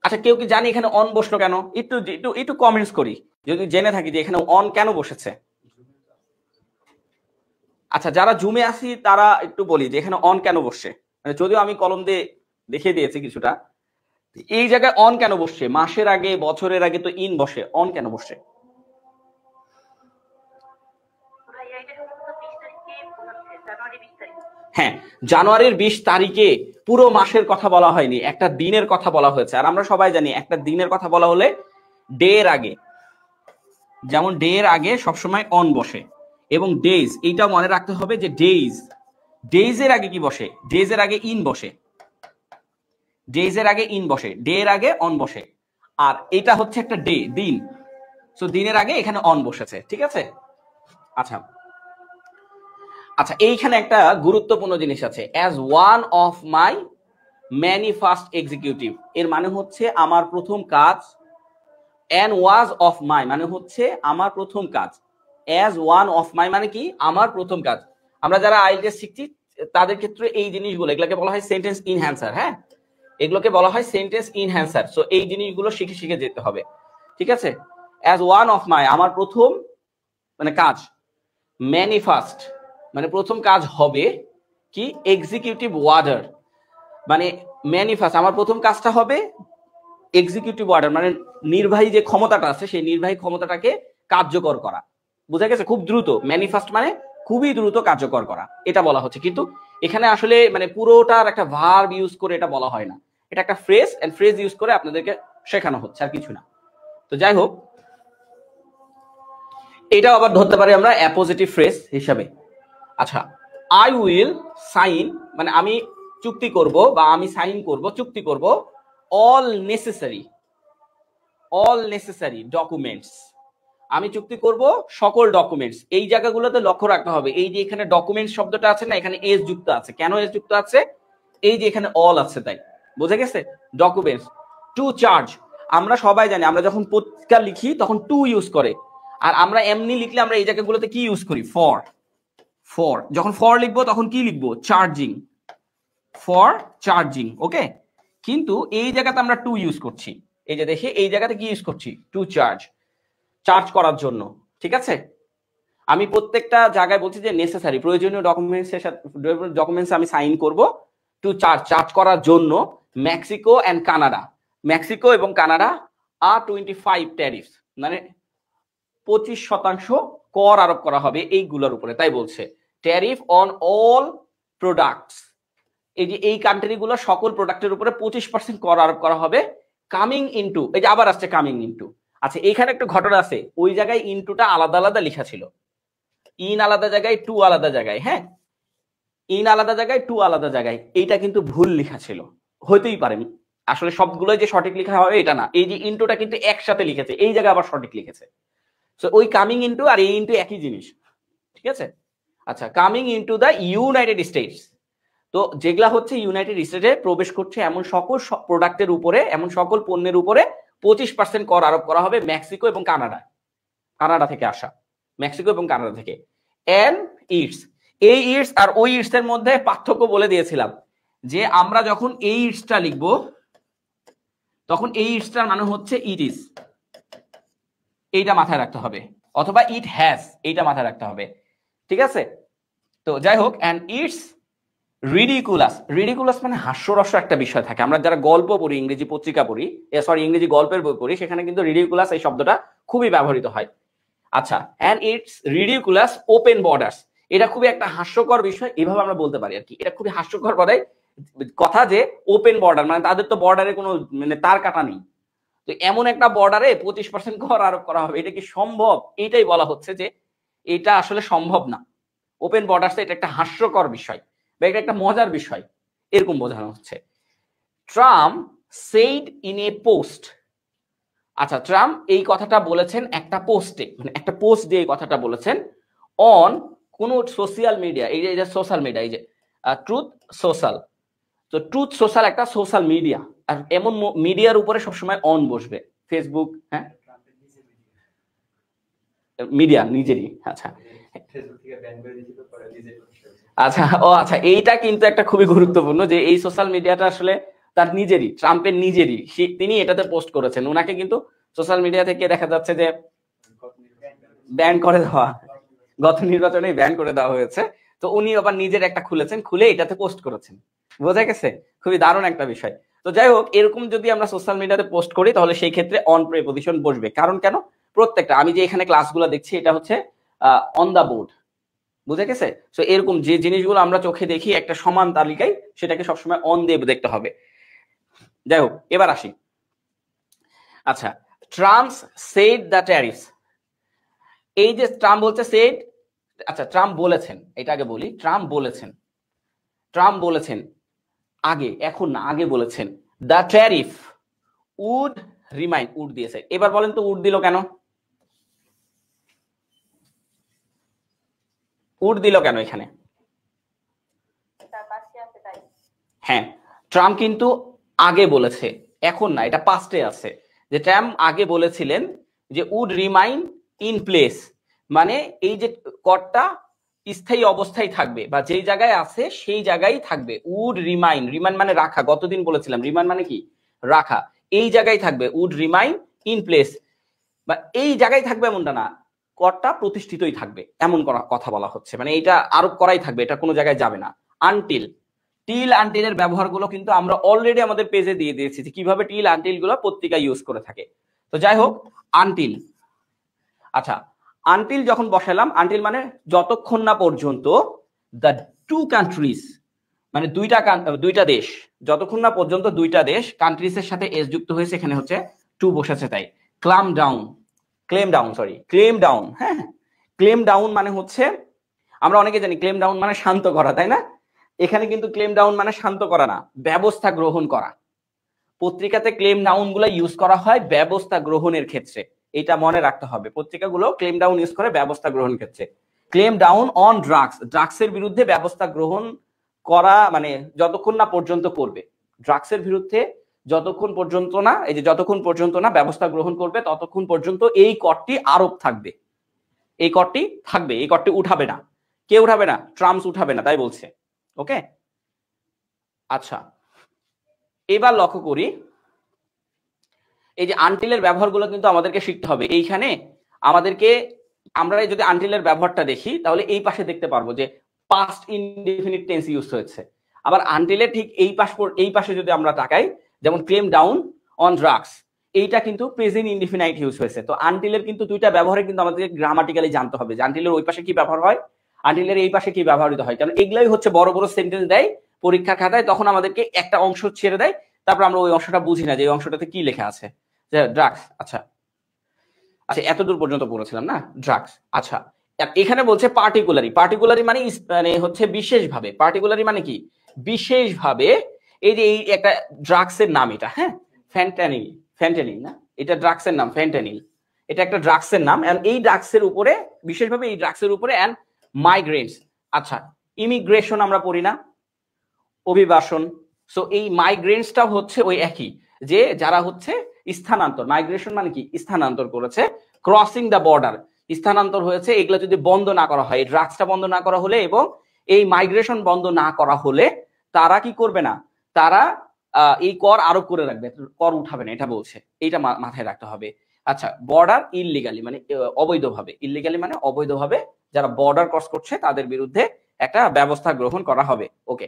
A: আচ্ছা, কেউ কি জানি এখানে অন বসলো কেন? একটু একটু একটু কমেন্টস করি যদি জেনে থাকি যে এখানে অন কেন বসেছে। আচ্ছা, যারা জুমে আসি তারা একটু বলি যে এখানে অন কেন বসছে। মানে যদিও আমি কলম দিয়ে দেখিয়ে দিয়েছি কিছুটা, এই জায়গায় অন কেন বসছে? মাসের আগে বছরের আগে তো ইন বসে, অন কেন বসছে? হ্যাঁ, জানুয়ারির 20 তারিখে পুরো মাসের কথা বলা হয়নি, একটা দিনের কথা বলা হয়েছে। আর আমরা সবাই জানি একটা দিনের কথা বলা হলে ডে এর আগে, যেমন ডে এর আগে সবসময় অন বসে। এবং ডেজ, এইটা মনে রাখতে হবে যে ডেজ, ডেজ এর আগে কি বসে? ডেজ এর আগে ইন বসে, ডেজ এর আগে ইন বসে, ডে এর আগে অন বসে। আর এটা হচ্ছে একটা ডে, দিন, সো দিনের আগে এখানে অন বসেছে, ঠিক আছে। আচ্ছা আচ্ছা, এইখানে একটা গুরুত্বপূর্ণ জিনিস আছে, as one of my many first executive, এর মানে হচ্ছে আমার প্রথম কাজ। অ্যান্ড ওয়াজ অফ মাই মানে হচ্ছে আমার প্রথম কাজ। অ্যাজ ওয়ান অফ মাই মানে কি? আমার প্রথম কাজ। আমরা যারা আইএলটিএস শিখছি তাদের ক্ষেত্রে এই জিনিসগুলো, এগুলোকে বলা হয় সেন্টেন্স ইনহ্যান্সার। হ্যাঁ, এগুলোকে বলা হয় সেন্টেন্স ইনহ্যান্সার। সো এই জিনিসগুলো শিখে শিখে যেতে হবে, ঠিক আছে। অ্যাজ ওয়ান অফ মাই, আমার প্রথম মানে কাজ। ম্যানি ফার্স্ট মানে প্রথম কাজ হবে কি? এক্সিকিউটিভ ওয়ার্ডার, মানে ম্যানি ফার্স্ট আমার প্রথম কাজটা হবে এক্সিকিউটিভ অর্ডার, মানে নির্বাহী যে ক্ষমতাটা আছে সেই নির্বাহী ক্ষমতাটাকে কার্যকর করা। বুঝা গেছে? খুব দ্রুত, ম্যানিফেস্ট মানে খুবই দ্রুত কার্যকর করা, এটা বলা হচ্ছে। কিন্তু এখানে আসলে মানে পুরোটার একটা ভার্ব ইউজ করে এটা বলা হয় না, এটা একটা ফ্রেজ, এন্ড ফ্রেজ ইউজ করে আপনাদেরকে শেখানো হচ্ছে, আর কিছু না। তো যাই হোক, এটাও আবার ধরতে পারি আমরা অ্যাপোজিটিভ ফ্রেজ হিসাবে। আচ্ছা, আই উইল সাইন মানে আমি চুক্তি করব বা আমি সাইন করব, চুক্তি করব অল নেসেসারি ডকুমেন্টস, আমি চুক্তি করব সকল ডকুমেন্টস। এই জায়গাগুলোতে লক্ষ্য রাখতে হবে, এই যে এখানে ডকুমেন্টস শব্দটা আছে না, এখানে এস যুক্ত আছে। কেন এস যুক্ত আছে? এই যে এখানে অল আছে তাই। বুঝা গেছে? ডকুমেন্টস। টু চার্জ, আমরা সবাই জানি আমরা যখন পত্রিকা লিখি তখন টু ইউজ করে, আর আমরা এমনি লিখলে আমরা এই জায়গাগুলোতে কি ইউজ করি? ফর। ফর, যখন ফর লিখবো তখন কি লিখবো? চার্জিং, ফর চার্জিং, ওকে। কিন্তু এই জায়গাতে আমরা টু ইউজ করছি, এই যে দেখে এই জায়গাতে কি ইউজ করছি? টু চার্জ, চার্জ করার জন্য, ঠিক আছে। আমি প্রত্যেকটা জায়গায় বলছি যে নেসেসারি প্রয়োজনীয় ডকুমেন্টস আমি সাইন করব টু চার্জ করার জন্য মেক্সিকো এন্ড কানাডা, মেক্সিকো এবং কানাডা আর 25 ট্যারিফস মানে 25% কর আরোপ করা হবে এইগুলোর উপরে। তাই বলছে ট্যারিফ অন অল প্রোডাক্টস, এই যে এই কান্ট্রিগুলো সকল প্রোডাক্টের উপরে 25% কর আরোপ করা হবে। কামিং ইনটু, এই যে আবার আসছে কামিং ইনটু। আচ্ছা, এখানে একটা ঘটনা আছে, ওই জায়গায় ইনটুটা আলাদা আলাদা লেখা ছিল, ইন আলাদা জায়গায়, টু আলাদা জায়গায়। হ্যাঁ, ইন আলাদা জায়গায়, টু আলাদা জায়গায়, এইটা কিন্তু ভুল লেখা ছিল, হইতেই পারে। আসলে সবগুলো যে সঠিক লেখা হবে এটা না, এই যে ইনটুটা কিন্তু একসাথে লিখেছে, এই জায়গায় আবার সঠিক লিখেছে। সো ওই কামিং ইনটু আর এই ইনটু একই জিনিস, ঠিক আছে। আচ্ছা, coming into the United states, তো যেগুলা হচ্ছে ইউনাইটেড স্টেটে প্রবেশ করছে এমন সকল প্রোডাক্টের উপরে, এমন সকল পণ্যের উপরে 25% কর আরোপ করা হবে মেক্সিকো এবং কানাডা থেকে আসা, মেক্সিকো এবং কানাডা থেকে। এন্ড ইটস, এই ইটস আর ওই ইটস এর মধ্যে পার্থক্য বলে দিয়েছিলাম যে আমরা যখন এই ইটসটা লিখব তখন এই ইটসটার মানে হচ্ছে ইট ইজ, এইটা মাথায় রাখতে হবে, অথবা ইট হ্যাজ, এইটা মাথায় রাখতে হবে, ঠিক আছে। তো যাই হোক, এন্ড ইটস রিডিকুলাস মানে হাস্যরস একটা বিষয় থাকে। আমরা যারা গল্প পড়ি, ইংরেজি পত্রিকা পড়ি, ইংরেজি গল্পের বই পড়ি, সেখানে কিন্তু রিডিকুলাস এই শব্দটা খুবই ব্যবহৃত হয়। আচ্ছা, and it's ridiculous open borders, এটা খুবই একটা হাস্যকর বিষয়, এভাবে আমরা বলতে পারি আর কি, এটা খুবই হাস্যকর বলে কথা যে ওপেন বর্ডার, মানে তাদের তো বর্ডারে কোনো মানে তার কাটা নেই, তো এমন একটা বর্ডারে 25% কর আরোপ করা হবে, এটা কি সম্ভব? এটাই বলা হচ্ছে যে এটা আসলে সম্ভব না। ওপেন বর্ডার, এটা একটা হাস্যকর বিষয় বা এটা একটা মজার বিষয়, এরকম বোঝানো হচ্ছে। Trump said in a post, আচ্ছা ট্রাম্প এই কথাটা বলেছেন একটা পোস্টে, মানে একটা পোস্ট দিয়ে এই কথাটা বলেছেন অন কোন সোশ্যাল মিডিয়া, এই যে সোশ্যাল মিডিয়া, এই যে ট্রুথ সোশ্যাল। তো ট্রুথ সোশ্যাল একটা সোশ্যাল মিডিয়া, আর এমন মিডিয়ার উপরে সবসময় অন বসবে, ফেসবুক, হ্যাঁ মিডিয়া নিজেরই, আচ্ছা আচ্ছা ও আচ্ছা, এইটা কিন্তু একটা খুবই গুরুত্বপূর্ণ যে এই সোশ্যাল মিডিয়াটা আসলে তার নিজেরই, ট্রাম্পের নিজেরই, তিনি এটাতে পোস্ট করেছেন, ওনাকে কিন্তু সোশ্যাল মিডিয়া থেকে দেখা যাচ্ছে যে ব্যান করে দেওয়া, গত নির্বাচনে ব্যান করে দেওয়া হয়েছে, তো উনি আবার নিজের একটা খুলেছেন, খুলে এটাতে পোস্ট করেছেন, বোঝা গেছে? খুবই দারুণ একটা বিষয়। তো যাই হোক, এরকম যদি আমরা সোশ্যাল মিডিয়াতে পোস্ট করি তাহলে সেই ক্ষেত্রে অন প্রিপোজিশন বসবে, কারণ কেন, প্রত্যেকটা আমি যে এখানে ক্লাসগুলো দেখছি এটা হচ্ছে অন দা বোর্ড, বুঝে গেছে? সো এরকম যে জিনিসগুলো আমরা চোখে দেখি একটা সমান তালিকায়, সেটাকে সবসময় অন দিয়ে দেখতে হবে। যাই হোক, এবার আসি। আচ্ছা, ট্রাম্প সেড দ্য ট্যারিফস, এই যে ট্রাম্প বলছে সেড, আচ্ছা ট্রাম্প বলেছেন, এটা আগে বলি, ট্রাম্প বলেছেন আগে, এখন না, আগে বলেছেন the tariff would remain, would দিয়েছে, এবার বলেন তো উড দিল কেন, উড দিল কেন এখানে? হ্যাঁ, ট্রাম্প কিন্তু আগে বলেছে, এখন না, এটা পাস্টে আছে, যে ট্রাম্প আগে বলেছিলেন যে উড রিমাইন ইন প্লেস, মানে এই যে করটা স্থায়ী অবস্থায় থাকবে, বা যেই জায়গায় আছে সেই জায়গায় থাকবে, উড রিমাইন, রিমাইন মানে রাখা, গতদিন বলেছিলাম রিমাইন মানে কি, রাখা, এই জায়গায় থাকবে, উড রিমাইন ইন প্লেস, বা এই জায়গায় থাকবে এমনটা না, করটা প্রতিষ্ঠিতই থাকবে এমন কথা বলা হচ্ছে, মানে এটা আরোপ করাই থাকবে, এটা কোনো জায়গায় যাবে না। আনটিল, টিল আনটিলের ব্যবহারগুলো কিন্তু আমরা অলরেডি আমাদের পেজে দিয়ে দিয়েছি যে কিভাবে টিল আনটিল গুলো পত্রিকা ইউজ করে থাকে। তো যাই হোক, আনটিল, আচ্ছা আনটিল যখন বসালাম, আনটিল মানে যতক্ষণ না পর্যন্ত দ্য টু কান্ট্রিজ, মানে দুইটা দেশ, যতক্ষণ না পর্যন্ত দুইটা দেশ কান্ট্রিজ এর সাথে এস যুক্ত হয়েছে, এখানে হচ্ছে টু বসেছে, তাই ক্লেম ডাউন, হ্যাঁ ক্লেম ডাউন মানে হচ্ছে, আমরা অনেকে জানি ক্লেম ডাউন মানে শান্ত করা, তাই না? এখানে কিন্তু ক্লেম ডাউন মানে শান্ত করা না, ব্যবস্থা গ্রহণ করা। পত্রিকাতে ক্লেম ডাউন গুলো ইউজ করা হয় ব্যবস্থা গ্রহণের ক্ষেত্রে, এটা মনে রাখতে হবে, পত্রিকাগুলো ক্লেম ডাউন ইউজ করে ব্যবস্থা গ্রহণের ক্ষেত্রে। ক্লেম ডাউন অন ড্রাগসের বিরুদ্ধে ব্যবস্থা গ্রহণ করা, মানে যতক্ষণ না পর্যন্ত করবে, ড্রাগসের বিরুদ্ধে যতক্ষণ পর্যন্ত না, এই যে যতক্ষণ পর্যন্ত না ব্যবস্থা গ্রহণ করবে ততক্ষণ পর্যন্ত এই করটি আরোপ থাকবে, এই করটি থাকবে, এই করটি উঠাবে না, কে উঠাবে না? ট্রাম্প উঠাবে না, তাই বলছে। ওকে, আচ্ছা এবার লক্ষ্য করি, এই যে আনটিলের ব্যবহারগুলো কিন্তু আমাদেরকে শিখতে হবে। এইখানে আমাদেরকে, আমরা যদি আনটিলের ব্যবহারটা দেখি তাহলে এই পাশে দেখতে পারবো যে পাস্ট ইনডেফিনিট টেন্স ইউজ হয়েছে, আবার আনটিলের ঠিক এই পাশে যদি আমরা তাকাই, যেমন ক্লেম ডাউন অন ড্রাগস, এইটা কিন্তু প্রেজেন্ট ইনডেফিনাইট ইউজ হয়েছে। তো আনটিলের কিন্তু দুইটা ব্যবহারে কিন্তু আমাদেরকে গ্রামাটিক্যালি জানতে হবে যে আনটিলের ওই পাশে কি ব্যবহার হয়, আনটিলের এই পাশে কি ব্যবহৃত হয়, কারণ এগুলাই হচ্ছে বড় বড় সেন্টেন্স দেয় পরীক্ষার খাতায়, তখন আমাদেরকে একটা অংশ ছেড়ে দেয়, তারপর আমরা ওই অংশটা বুঝি না যে এই অংশটাতে কি লেখা আছে, ড্রাগস। আচ্ছা আচ্ছা, এতদূর পর্যন্ত পড়েছিলাম না, ড্রাগস। আচ্ছা, এখানে বলছে পার্টিকুলারি মানে হচ্ছে বিশেষভাবে, পার্টিকুলারি মানে কি, বিশেষভাবে। এই যে এই একটা ড্রাগসের নাম, এটা হ্যাঁ ফ্যান্টানিল না, এটা ড্রাগসের নাম ফ্যান্টানিল, এটা একটা ড্রাগসের নাম, এন্ড এই ড্রাগসের উপরে বিশেষভাবে, এই ড্রাগসের উপরে এন্ড মাইগ্রেন্টস। আচ্ছা, ইমিগ্রেশন আমরা পড়ি না, অভিবাসন, সো এই মাইগ্রেন্টসটাও হচ্ছে ওই একই, যে যারা হচ্ছে স্থানান্তর, মাইগ্রেশন মানে কি, স্থানান্তর করেছে, ক্রসিং দ্য বর্ডার, স্থানান্তর হয়েছে, এগুলো যদি বন্ধ না করা হয়, ড্রাগসটা বন্ধ না করা হলে এবং এই মাইগ্রেশন বন্ধ না করা হলে, তারা কি করবে না, তারা এই কর আরোপ করে রাখবে, কর উঠাবে না, এটা বলছে, এইটা মাথায় রাখতে হবে। আচ্ছা, বর্ডার ইললিগালি মানে অবৈধভাবে, ইললিগালি মানে অবৈধভাবে যারা বর্ডার ক্রস করছে তাদের বিরুদ্ধে একটা ব্যবস্থা গ্রহণ করা হবে। ওকে,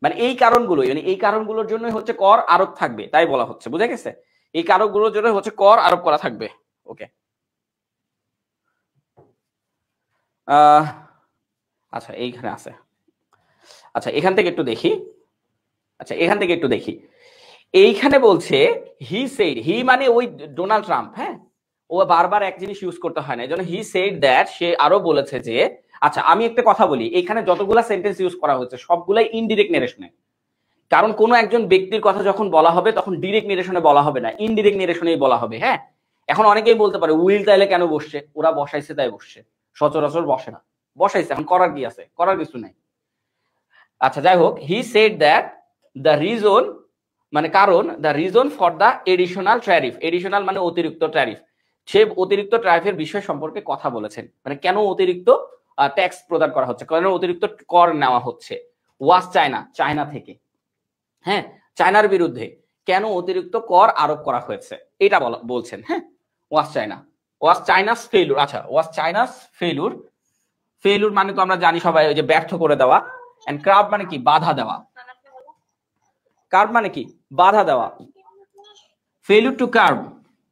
A: মানে এই কারণগুলো, মানে এই কারণগুলোর জন্য হচ্ছে কর আরোপ থাকবে, তাই বলা হচ্ছে, বুঝে গেছে? এই কারণগুলোর জন্য হচ্ছে কর আরোপ করা থাকবে। ওকে, আচ্ছা এইখানে আছে। আচ্ছা এখান থেকে একটু দেখি, এইখানে বলছে হি সেড, হি মানে ওই ডোনাল্ড ট্রাম্প, হ্যাঁ ও বারবার এক জিনিস ইউজ করতে হয় না, এই জন্য হি সেড দ্যাট, সে আরো বলেছে যে, আচ্ছা আমি একটা কথা বলি, এখানে যতগুলা সেন্টেন্স ইউজ করা হচ্ছে সবগুলাই ইনডিরেক্ট নেরেশনে, কারণ কোন একজন ব্যক্তির কথা যখন বলা হবে তখন ডিরেক্ট নিরেশনে বলা হবে না, ইনডিরেক্ট নিরেশনেই বলা হবে। হ্যাঁ, এখন অনেকেই বলতে পারে উইল তাইলে কেন বসছে, ওরা বসাইছে তাই বসছে, সচরাচর বসে না, বসাইছে, এখন করার কি আছে, করার কিছু নাই। আচ্ছা যাই হোক, he said that the reason, মানে কারণ, the reason for the additional tariff, additional মানে অতিরিক্ত ট্যারিফ, সে অতিরিক্ত ট্যারিফের বিষয় সম্পর্কে কথা বলেছেন, মানে কেন অতিরিক্ত ট্যাক্স প্রদান করা হচ্ছে, কেন অতিরিক্ত কর নেওয়া হচ্ছে, ওয়াজ চায়না, চায়না থেকে, হ্যাঁ চায়নার বিরুদ্ধে কেন অতিরিক্ত কর আরোপ করা হয়েছে এটা বলছেন। হ্যাঁ, ওয়াজ চায়না, ওয়াজ চায়নাস ফেইলুর, আচ্ছা ওয়াজ চায়নাস ফেইলুর, ফেইলুর মানে তো আমরা জানি সবাই ওই যে ব্যর্থ করে দেওয়া, এন্ড ক্রাব মানে কি, বাধা দেওয়া, কার্ব মানে কি, বাধা দেওয়া, ফেইলুর টু কার্ব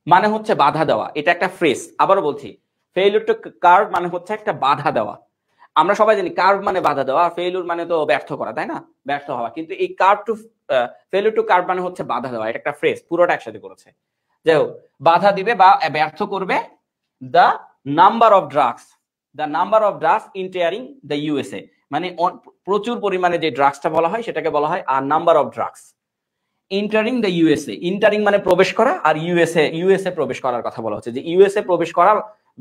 A: মানে হচ্ছে বাধা দেওয়া, এটা একটা ফ্রেজ, আবারও বলছি ফেইলুর টু কার্ব মানে হচ্ছে একটা বাধা দেওয়া, আমরা সবাই জানি কার্ভ মানে বাধা দেওয়া, ফেইলুর মানে তো ব্যর্থ করা, তাই না, ব্যর্থ হওয়া, কিন্তু এই curb to failure to curb মানে হচ্ছে বাধা দেওয়া, এটা একটা ফ্রেজ, পুরোটা একসাথে করেছে। যাই হোক, বাধা দিবে বা ব্যর্থ করবে the number of drugs, the number of drugs entering the USA, মানে প্রচুর পরিমাণে যে ড্রাগসটা বলা হয় সেটাকে বলা হয় আর number of drugs entering the USA, entering মানে প্রবেশ করা, আর ইউএসএ প্রবেশ করার কথা বলা হচ্ছে, যে ইউএসএ প্রবেশ করা,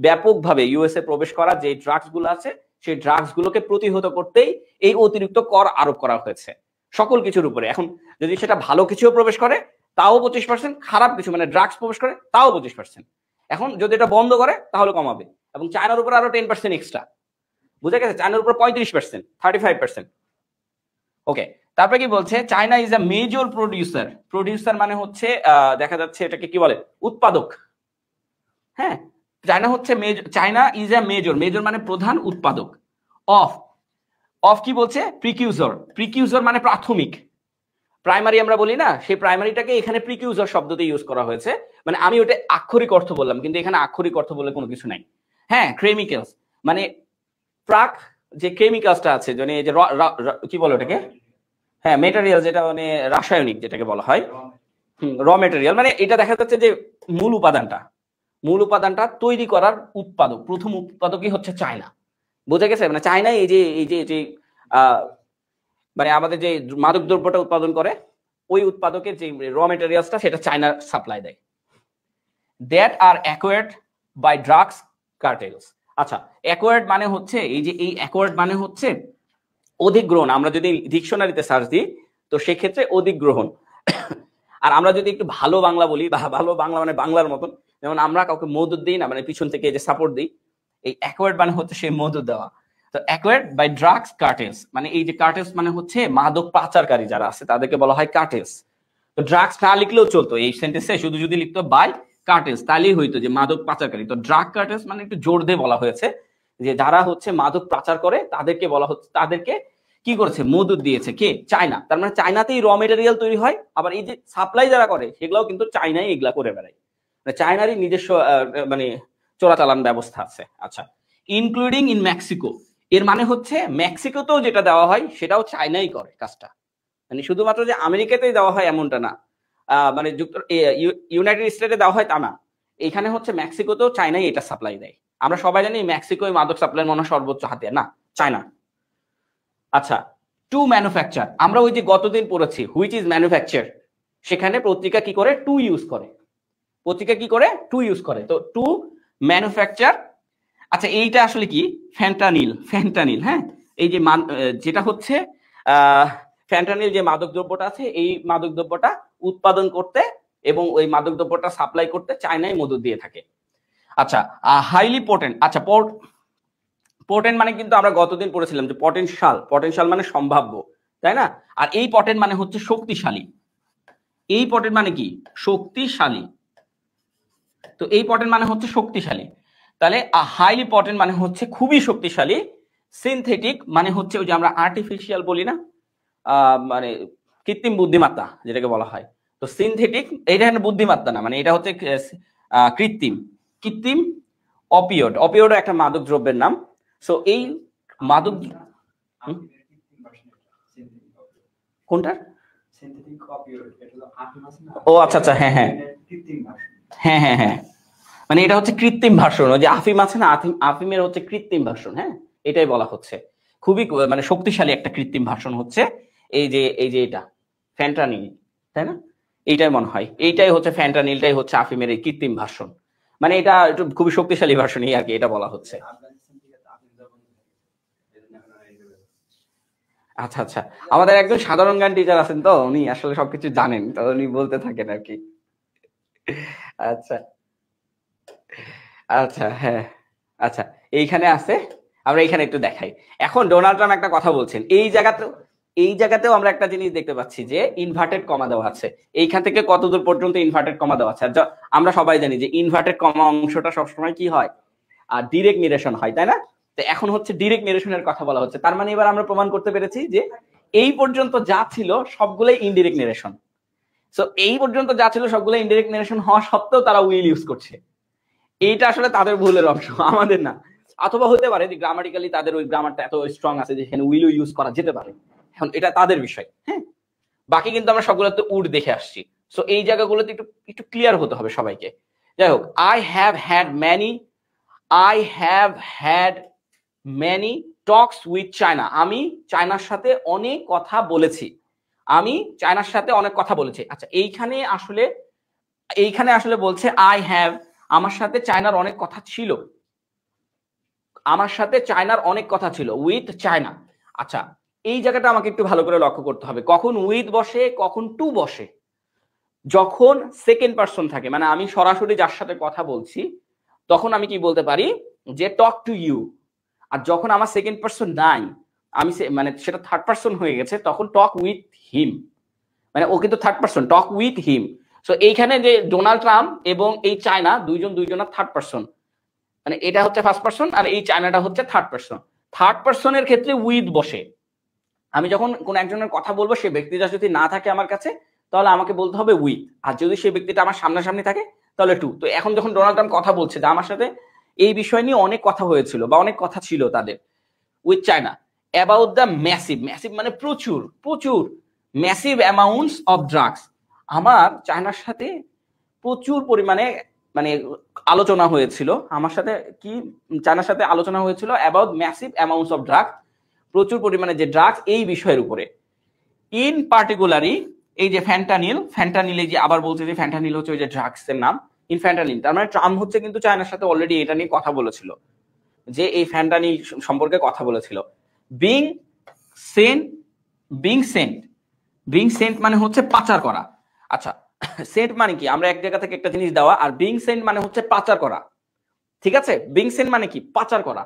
A: ব্যাপকভাবে ইউএসএ প্রবেশ করা যে ড্রাগস গুলো আছে সেই ড্রাগস গুলোকে প্রতিহত করতেই এই অতিরিক্ত কর আরোপ করা হয়েছে সকল কিছুর উপরে। এখন যদি সেটা ভালো কিছুও প্রবেশ করে তাও 25%, খারাপ কিছু মানে ড্রাগস প্রবেশ করে তাও 25%, এখন যদি এটা বন্ধ করে তাহলে কমাবে, এবং চায়নার উপর আরো 10% এক্সট্রা, বুঝা গেছে, চায়নার উপর 35%, 35%। ওকে, তারপরে কি বলছে, China is a major producer, producer মানে হচ্ছে দেখা যাচ্ছে এটাকে কি বলে, উৎপাদক। হ্যাঁ, চায়না হচ্ছে China is a major, major মানে প্রধান উৎপাদক, অফ কি বলছে, প্রিকিউজর, প্রিকিউজর মানে প্রাথমিক, প্রাইমারি আমরা বলি না, সেই প্রাইমারিটাকে এখানে প্রিকিউজর শব্দতে ইউজ করা হয়েছে, মানে আমি ওটা আক্ষরিক অর্থ বললাম কিন্তু এখানে আক্ষরিক অর্থ বলে কোনো কিছু নাই। হ্যাঁ, কেমিক্যালস মানে প্রাক যে কেমিক্যালসটা আছে, মানে যে কি বলে ওটাকে, হ্যাঁ মেটেরিয়াল, যেটা মানে রাসায়নিক যেটাকে বলা হয়, র মেটেরিয়াল, মানে এটা দেখা যাচ্ছে যে মূল উপাদানটা তৈরি করার উৎপাদক, প্রথম উৎপাদকই হচ্ছে চায়না, বোঝা গেছে, মানে চায়না এই যে মানে আমাদের যে মাদক দ্রব্যটা উৎপাদন করে ওই উৎপাদকের যে র মেটেরিয়ালসটা সেটা চায়না সাপ্লাই দেয়, that are acquired by drugs cartels. আচ্ছা, অ্যাকোয়ার্ড মানে হচ্ছে এই যে এই অ্যাকোয়ার্ড মানে হচ্ছে অধিগ্রহণ, আমরা যদি ডিকশনারিতে সার্চ দিই তো সেক্ষেত্রে অধিগ্রহণ, আর আমরা যদি একটু ভালো বাংলা বলি, বা ভালো বাংলা মানে বাংলার মতন, যেমন আমরা কাউকে মদত দিই না, মানে পিছন থেকে যে সাপোর্ট দিই, এই অ্যাকোয়ার্ড মানে হচ্ছে সেই মদত দেওয়া, তো অ্যাকোয়ার্ড বাই ড্রাগস কার্টেলস, মানে এই যে কার্টেলস মানে হচ্ছে মাদক পাচারকারী যারা আছে তাদেরকে বলা হয় কার্টেলস। তো ড্রাগস না লিখলেও চলতো এই সেন্টেন্সে, শুধু যদি লিখতো বাই কার্টেলস তাহলেই হইতো যে মাদক পাচারকারী, তো ড্রাগ কার্টেলস মানে একটু জোর দিয়ে বলা হয়েছে যে যারা হচ্ছে মাদক পাচার করে তাদেরকে বলা হচ্ছে, তাদেরকে কি করেছে, মদত দিয়েছে কে, চায়না, তার মানে চায়নাতেই র মেটেরিয়াল তৈরি হয়, আবার এই যে সাপ্লাই যারা করে সেগুলোও কিন্তু চায়নাই এগুলা করে বেড়ায়, মানে চায়নারই নিজস্ব মানে চোরাচালান ব্যবস্থা আছে। আচ্ছা, ইনক্লুডিং ইন মেক্সিকো, এর মানে হচ্ছে মেক্সিকোতেও যেটা দেওয়া হয় সেটাও চায়নাই করে কাজটা, মানে শুধুমাত্র যে আমেরিকাতেই দেওয়া হয় এমনটা না, মানে ইউনাইটেড স্টেটে দেওয়া হয় তা না, এখানে হচ্ছে মেক্সিকোতেও চায়নাই এটা সাপ্লাই দেয়। আমরা সবাই জানি মেক্সিকো মাদক সাপ্লাই মনে সর্বোচ্চ হাতিয়ার না, চায়না। আচ্ছা, টু ম্যানুফ্যাকচার, আমরা ওই যে গতদিন পড়েছি হুইচ ইজ ম্যানুফ্যাকচার, সেখানে পত্রিকা কি করে, টু ইউজ করে, পত্রিকা কি করে, টু ইউজ করে, তো টু ম্যানুফ্যাকচার। আচ্ছা, এইটা আসলে কি, ফ্যান্টানিল, হ্যাঁ এই যে যেটা হচ্ছে ফ্যান্টানিল যে মাদক দ্রব্যটা আছে, এই মাদক দ্রব্যটা উৎপাদন করতে এবং ওই মাদক দ্রব্যটা সাপ্লাই করতে চায়নায় মদত দিয়ে থাকে। আচ্ছা, হাইলি পোটেন্ট, আচ্ছা পোটেন্ট মানে কিন্তু আমরা গতদিন পড়েছিলাম যে পটেনশিয়াল মানে সম্ভাব্য, তাই না, আর এই পটেন্ট মানে হচ্ছে শক্তিশালী, এই পটেন্ট মানে কি, শক্তিশালী, তো এই পটেন্ট মানে হচ্ছে শক্তিশালী, তাহলে হাইলি পটেন্ট মানে হচ্ছে খুবই শক্তিশালী, সিনথেটিক মানে হচ্ছে ওই যে আমরা আর্টিফিশিয়াল বলি না, মানে কৃত্রিম বুদ্ধিমত্তা যেটাকে বলা হয়, তো সিনথেটিক এটা বুদ্ধিমত্তা না, মানে এটা হচ্ছে কৃত্রিম অপিওড একটা মাদক দ্রব্যের নাম। সো এই মাদক কোনটার?
B: সিনথেটিক অপিওয়েড, এটা তো আফিম আছে না?
A: ও আচ্ছা আচ্ছা, হ্যাঁ হ্যাঁ
B: কৃত্রিম ভাষণ।
A: হ্যাঁ হ্যাঁ হ্যাঁ, মানে এটা হচ্ছে কৃত্রিম ভার্সন, ওই যে আফিম আছে না, আফিমের হচ্ছে কৃত্রিম ভার্সন। হ্যাঁ, এটাই বলা হচ্ছে। খুবই মানে শক্তিশালী একটা কৃত্রিম ভার্সন হচ্ছে এই যে এটা ফ্যান্টানিল, তাই না? এইটাই মনে হয়, এইটাই হচ্ছে ফ্যান্টানিলটাই হচ্ছে আফিমের এই কৃত্রিম ভার্সন। মানে এটা একটু খুবই শক্তিশালী ভার্সন আর কি, এটা বলা হচ্ছে। আচ্ছা আচ্ছা, আমাদের একজন সাধারণ জ্ঞান টিচার আছেন, তো উনি আসলে সবকিছু জানেন, তো উনি বলতে থাকেন আর কি। আচ্ছা আচ্ছা, হ্যাঁ আচ্ছা, এইখানে আছে, আমরা এইখানে একটু দেখাই। এখন ডোনাল্ড ট্রাম্প একটা কথা বলছেন, এই জায়গাতেও আমরা একটা জিনিস দেখতে পাচ্ছি যে ইনভার্টেড কমা দেওয়া আছে। এইখান থেকে কতদূর পর্যন্ত ইনভার্টেড কমা দেওয়া আছে? আর আমরা সবাই জানি যে ইনভার্টেড কমা অংশটা সবসময় কি হয়, আর ডিরেক্ট নিরেশন হয়, তাই না? তো এখন হচ্ছে ডিরেক্ট নিরেশনের কথা বলা হচ্ছে। তার মানে এবার আমরা প্রমাণ করতে পেরেছি যে এই পর্যন্ত যা ছিল সবগুলোই ইনডিরেক্ট নিরেশন। সো এই পর্যন্ত যা ছিল সবগুলো ইনডিরেক্ট নিরেশন হওয়া সত্ত্বেও তারা উইল ইউজ করছে। এইটা আসলে তাদের ভুলের অংশ, আমাদের না। অথবা হতে পারে যে গ্রামাটিক্যালি তাদের ওই গ্রামারটা এত স্ট্রং আছে যে এখানে উইল ইউজ করা যেতে পারে। এখন এটা তাদের বিষয়। হ্যাঁ, বাকি কিন্তু আমরা সবগুলোতে উড দেখে আসছি। সো এই জায়গাগুলোতে একটু একটু ক্লিয়ার হতে হবে সবাইকে। যাই হোক, I have had many talks with China. আমি চায়নার সাথে অনেক কথা বলেছি। আমি চায়নার সাথে অনেক কথা বলেছি। আচ্ছা, এইখানে আসলে বলছে আই হ্যাভ, আমার সাথে চায়নার অনেক কথা ছিল, আমার সাথে চায়নার অনেক কথা ছিল, উইথ চায়না। আচ্ছা, এই জায়গাটা আমাকে একটু ভালো করে লক্ষ্য করতে হবে, কখন উইথ বসে কখন টু বসে। যখন সেকেন্ড পারসন থাকে, মানে আমি সরাসরি যার সাথে কথা বলছি, তখন আমি কি বলতে পারি যে টক টু ইউ। আর যখন আমার সেকেন্ড পারসন নাই, আমি মানে সেটা থার্ড পারসন হয়ে গেছে, তখন টক উইথ হিম। মানে ও কিন্তু third person, talk with him. So এইখানে যে ডোনাল্ড ট্রাম্প এবং এই চায়না দুইজনের থার্ড পারসন, মানে এটা হচ্ছে ফার্স্ট পারসন আর এই চায়নাটা হচ্ছে থার্ড পারসন। থার্ড পারসনের ক্ষেত্রে উইথ বসে। আমি যখন কোন একজনের কথা বলবো, সে ব্যক্তিটা যদি না থাকে আমার কাছে, তাহলে আমাকে বলতে হবে উইথ। আর যদি সেই ব্যক্তিটা আমার সামনাসামনি থাকে তাহলে টু। তো এখন যখন ডোনাল্ড ট্রাম্প কথা বলছে যে আমার সাথে এই বিষয় নিয়ে অনেক কথা হয়েছিল বা অনেক কথা ছিল তাদের with China about the massive মানে প্রচুর ম্যাসিভ অ্যামাউন্টস অফ ড্রাগস। আমার চায়নার সাথে প্রচুর পরিমাণে মানে আলোচনা হয়েছিল, আমার সাথে কি চায়নার সাথে আলোচনা হয়েছিল about massive amounts of drugs, প্রচুর পরিমাণে যে ড্রাগস এই বিষয়ের উপরে। ইন পার্টিকুলারলি এই যে ফ্যান্টানিল, এই যে আবার বলছে যে ফ্যান্টানিল হচ্ছে ওই যে ড্রাগস এর নাম, ইনফ্যান্টানিল। তার মানে ট্রাম্প হচ্ছে কিন্তু চায়নার সাথে অলরেডি এটা নিয়ে কথা বলেছিল, যে এই ফ্যান্টানিল সম্পর্কে কথা বলেছিল। বিং সেন্ট মানে হচ্ছে পাচার করা। আচ্ছা, সেন্ট মানে কি? আমরা এক জায়গা থেকে একটা জিনিস দেওয়া, আর বিং সেন্ট মানে হচ্ছে পাচার করা। ঠিক আছে, বিং সেন্ট মানে কি? পাচার করা।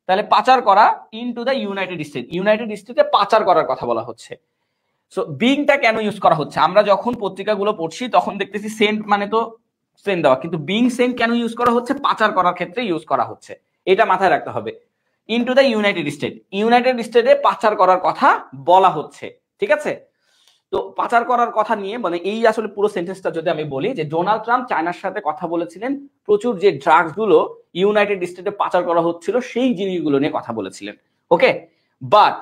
A: তাহলে পাচার করা ইনটু দ্য ইউনাইটেড স্টেটে পাচার করার কথা বলা হচ্ছে। সো বিংটা কেন ইউজ করা হচ্ছে? আমরা যখন পত্রিকাগুলো পড়ছি তখন দেখতেছি সেন্ট মানে তো সেন্ট দেওয়া, কিন্তু বিং সেন্ট কেন ইউজ করা হচ্ছে? পাচার করার ক্ষেত্রে ইউজ করা হচ্ছে, এটা মাথায় রাখতে হবে। ইনটু দ্য ইউনাইটেড স্টেটে পাচার করার কথা বলা হচ্ছে। ঠিক আছে, তো পাচার করার কথা নিয়ে মানে এই আসলে পুরো সেন্টেন্সটা যদি আমি বলি যে ডোনাল্ড ট্রাম্প চায়নার সাথে কথা বলেছিলেন, প্রচুর যে ড্রাগস গুলো ইউনাইটেড স্টেটে পাচার করা হচ্ছিল সেই জিনিসগুলো নিয়ে কথা বলেছিলেন। ওকে, বাট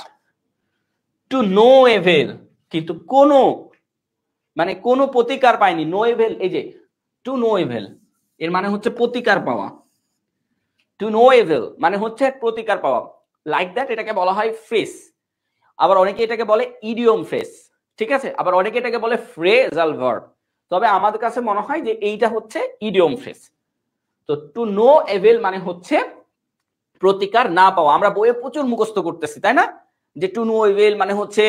A: টু নো এভেল, কিন্তু কোনো প্রতিকার পায়নি। নো এভেল, এই যে টু নো এভেল এর মানে হচ্ছে প্রতিকার পাওয়া। টু নো এভেল মানে হচ্ছে প্রতিকার পাওয়া। লাইক দ্যাট এটাকে বলা হয় ফ্রেজ, আবার অনেকে এটাকে বলে ইডিয়ম ফ্রেজ। ঠিক আছে, আবার অনেকে এটাকে বলে ফ্রেজাল ভার্ব। তবে আমাদের কাছে মনে হয় যে এইটা হচ্ছে ইডিয়ম ফ্রেজ। তো টু নো এভেল মানে হচ্ছে প্রতিকার না পাওয়া। আমরা বইয়ে প্রচুর মুখস্থ করতেছি, তাই না? যে টু নো এভেল মানে হচ্ছে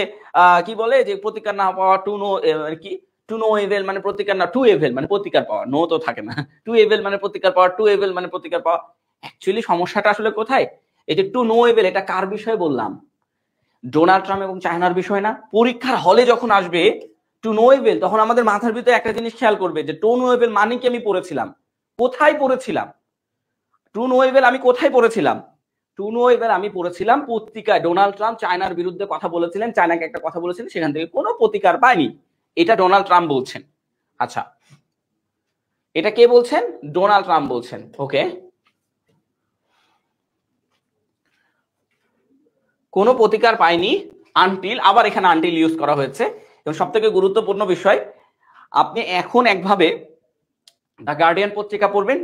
A: কি বলে যে প্রতিকার না পাওয়া। টু নো এভেল মানে প্রতিকার না, টু এভেল মানে প্রতিকার পাওয়া, নো তো থাকে না। টু এভেল মানে প্রতিকার পাওয়া, টু এভেল মানে প্রতিকার পাওয়া। অ্যাকচুয়ালি সমস্যাটা আসলে কোথায়? এই যে টু নো এভেল, এটা কার বিষয়ে বললাম? ডোনাল্ড ট্রাম্প এবং চায়নার বিষয় না? পরীক্ষার হলে যখন আসবে টু নো এভেল, তখন আমাদের মাথার ভিতরে একটা জিনিস খেয়াল করবে যে টু নো এভেল মানে কি আমি পড়েছিলাম, কোথায় পড়েছিলাম? টু নো এভেল আমি কোথায় পড়েছিলাম? টু নো এভেল আমি পড়েছিলাম পত্রিকায়। ডোনাল্ড ট্রাম্প চায়নার বিরুদ্ধে কথা বলেছিলেন, চায়নাকে একটা কথা বলেছিলেন, সেখান থেকে কোনো প্রতিকার পায়নি, এটা ডোনাল্ড ট্রাম্প বলছেন। আচ্ছা, এটা কে বলছেন? ডোনাল্ড ট্রাম্প বলছেন। ওকে, কোনো প্রতিকার পায়নি আনটিল, আবার এখানে আনটিল ইউজ করা হয়েছে। এবং সব থেকে গুরুত্বপূর্ণ বিষয়, আপনি এখন একভাবে দ্য গার্ডিয়ান পত্রিকা পড়বেন,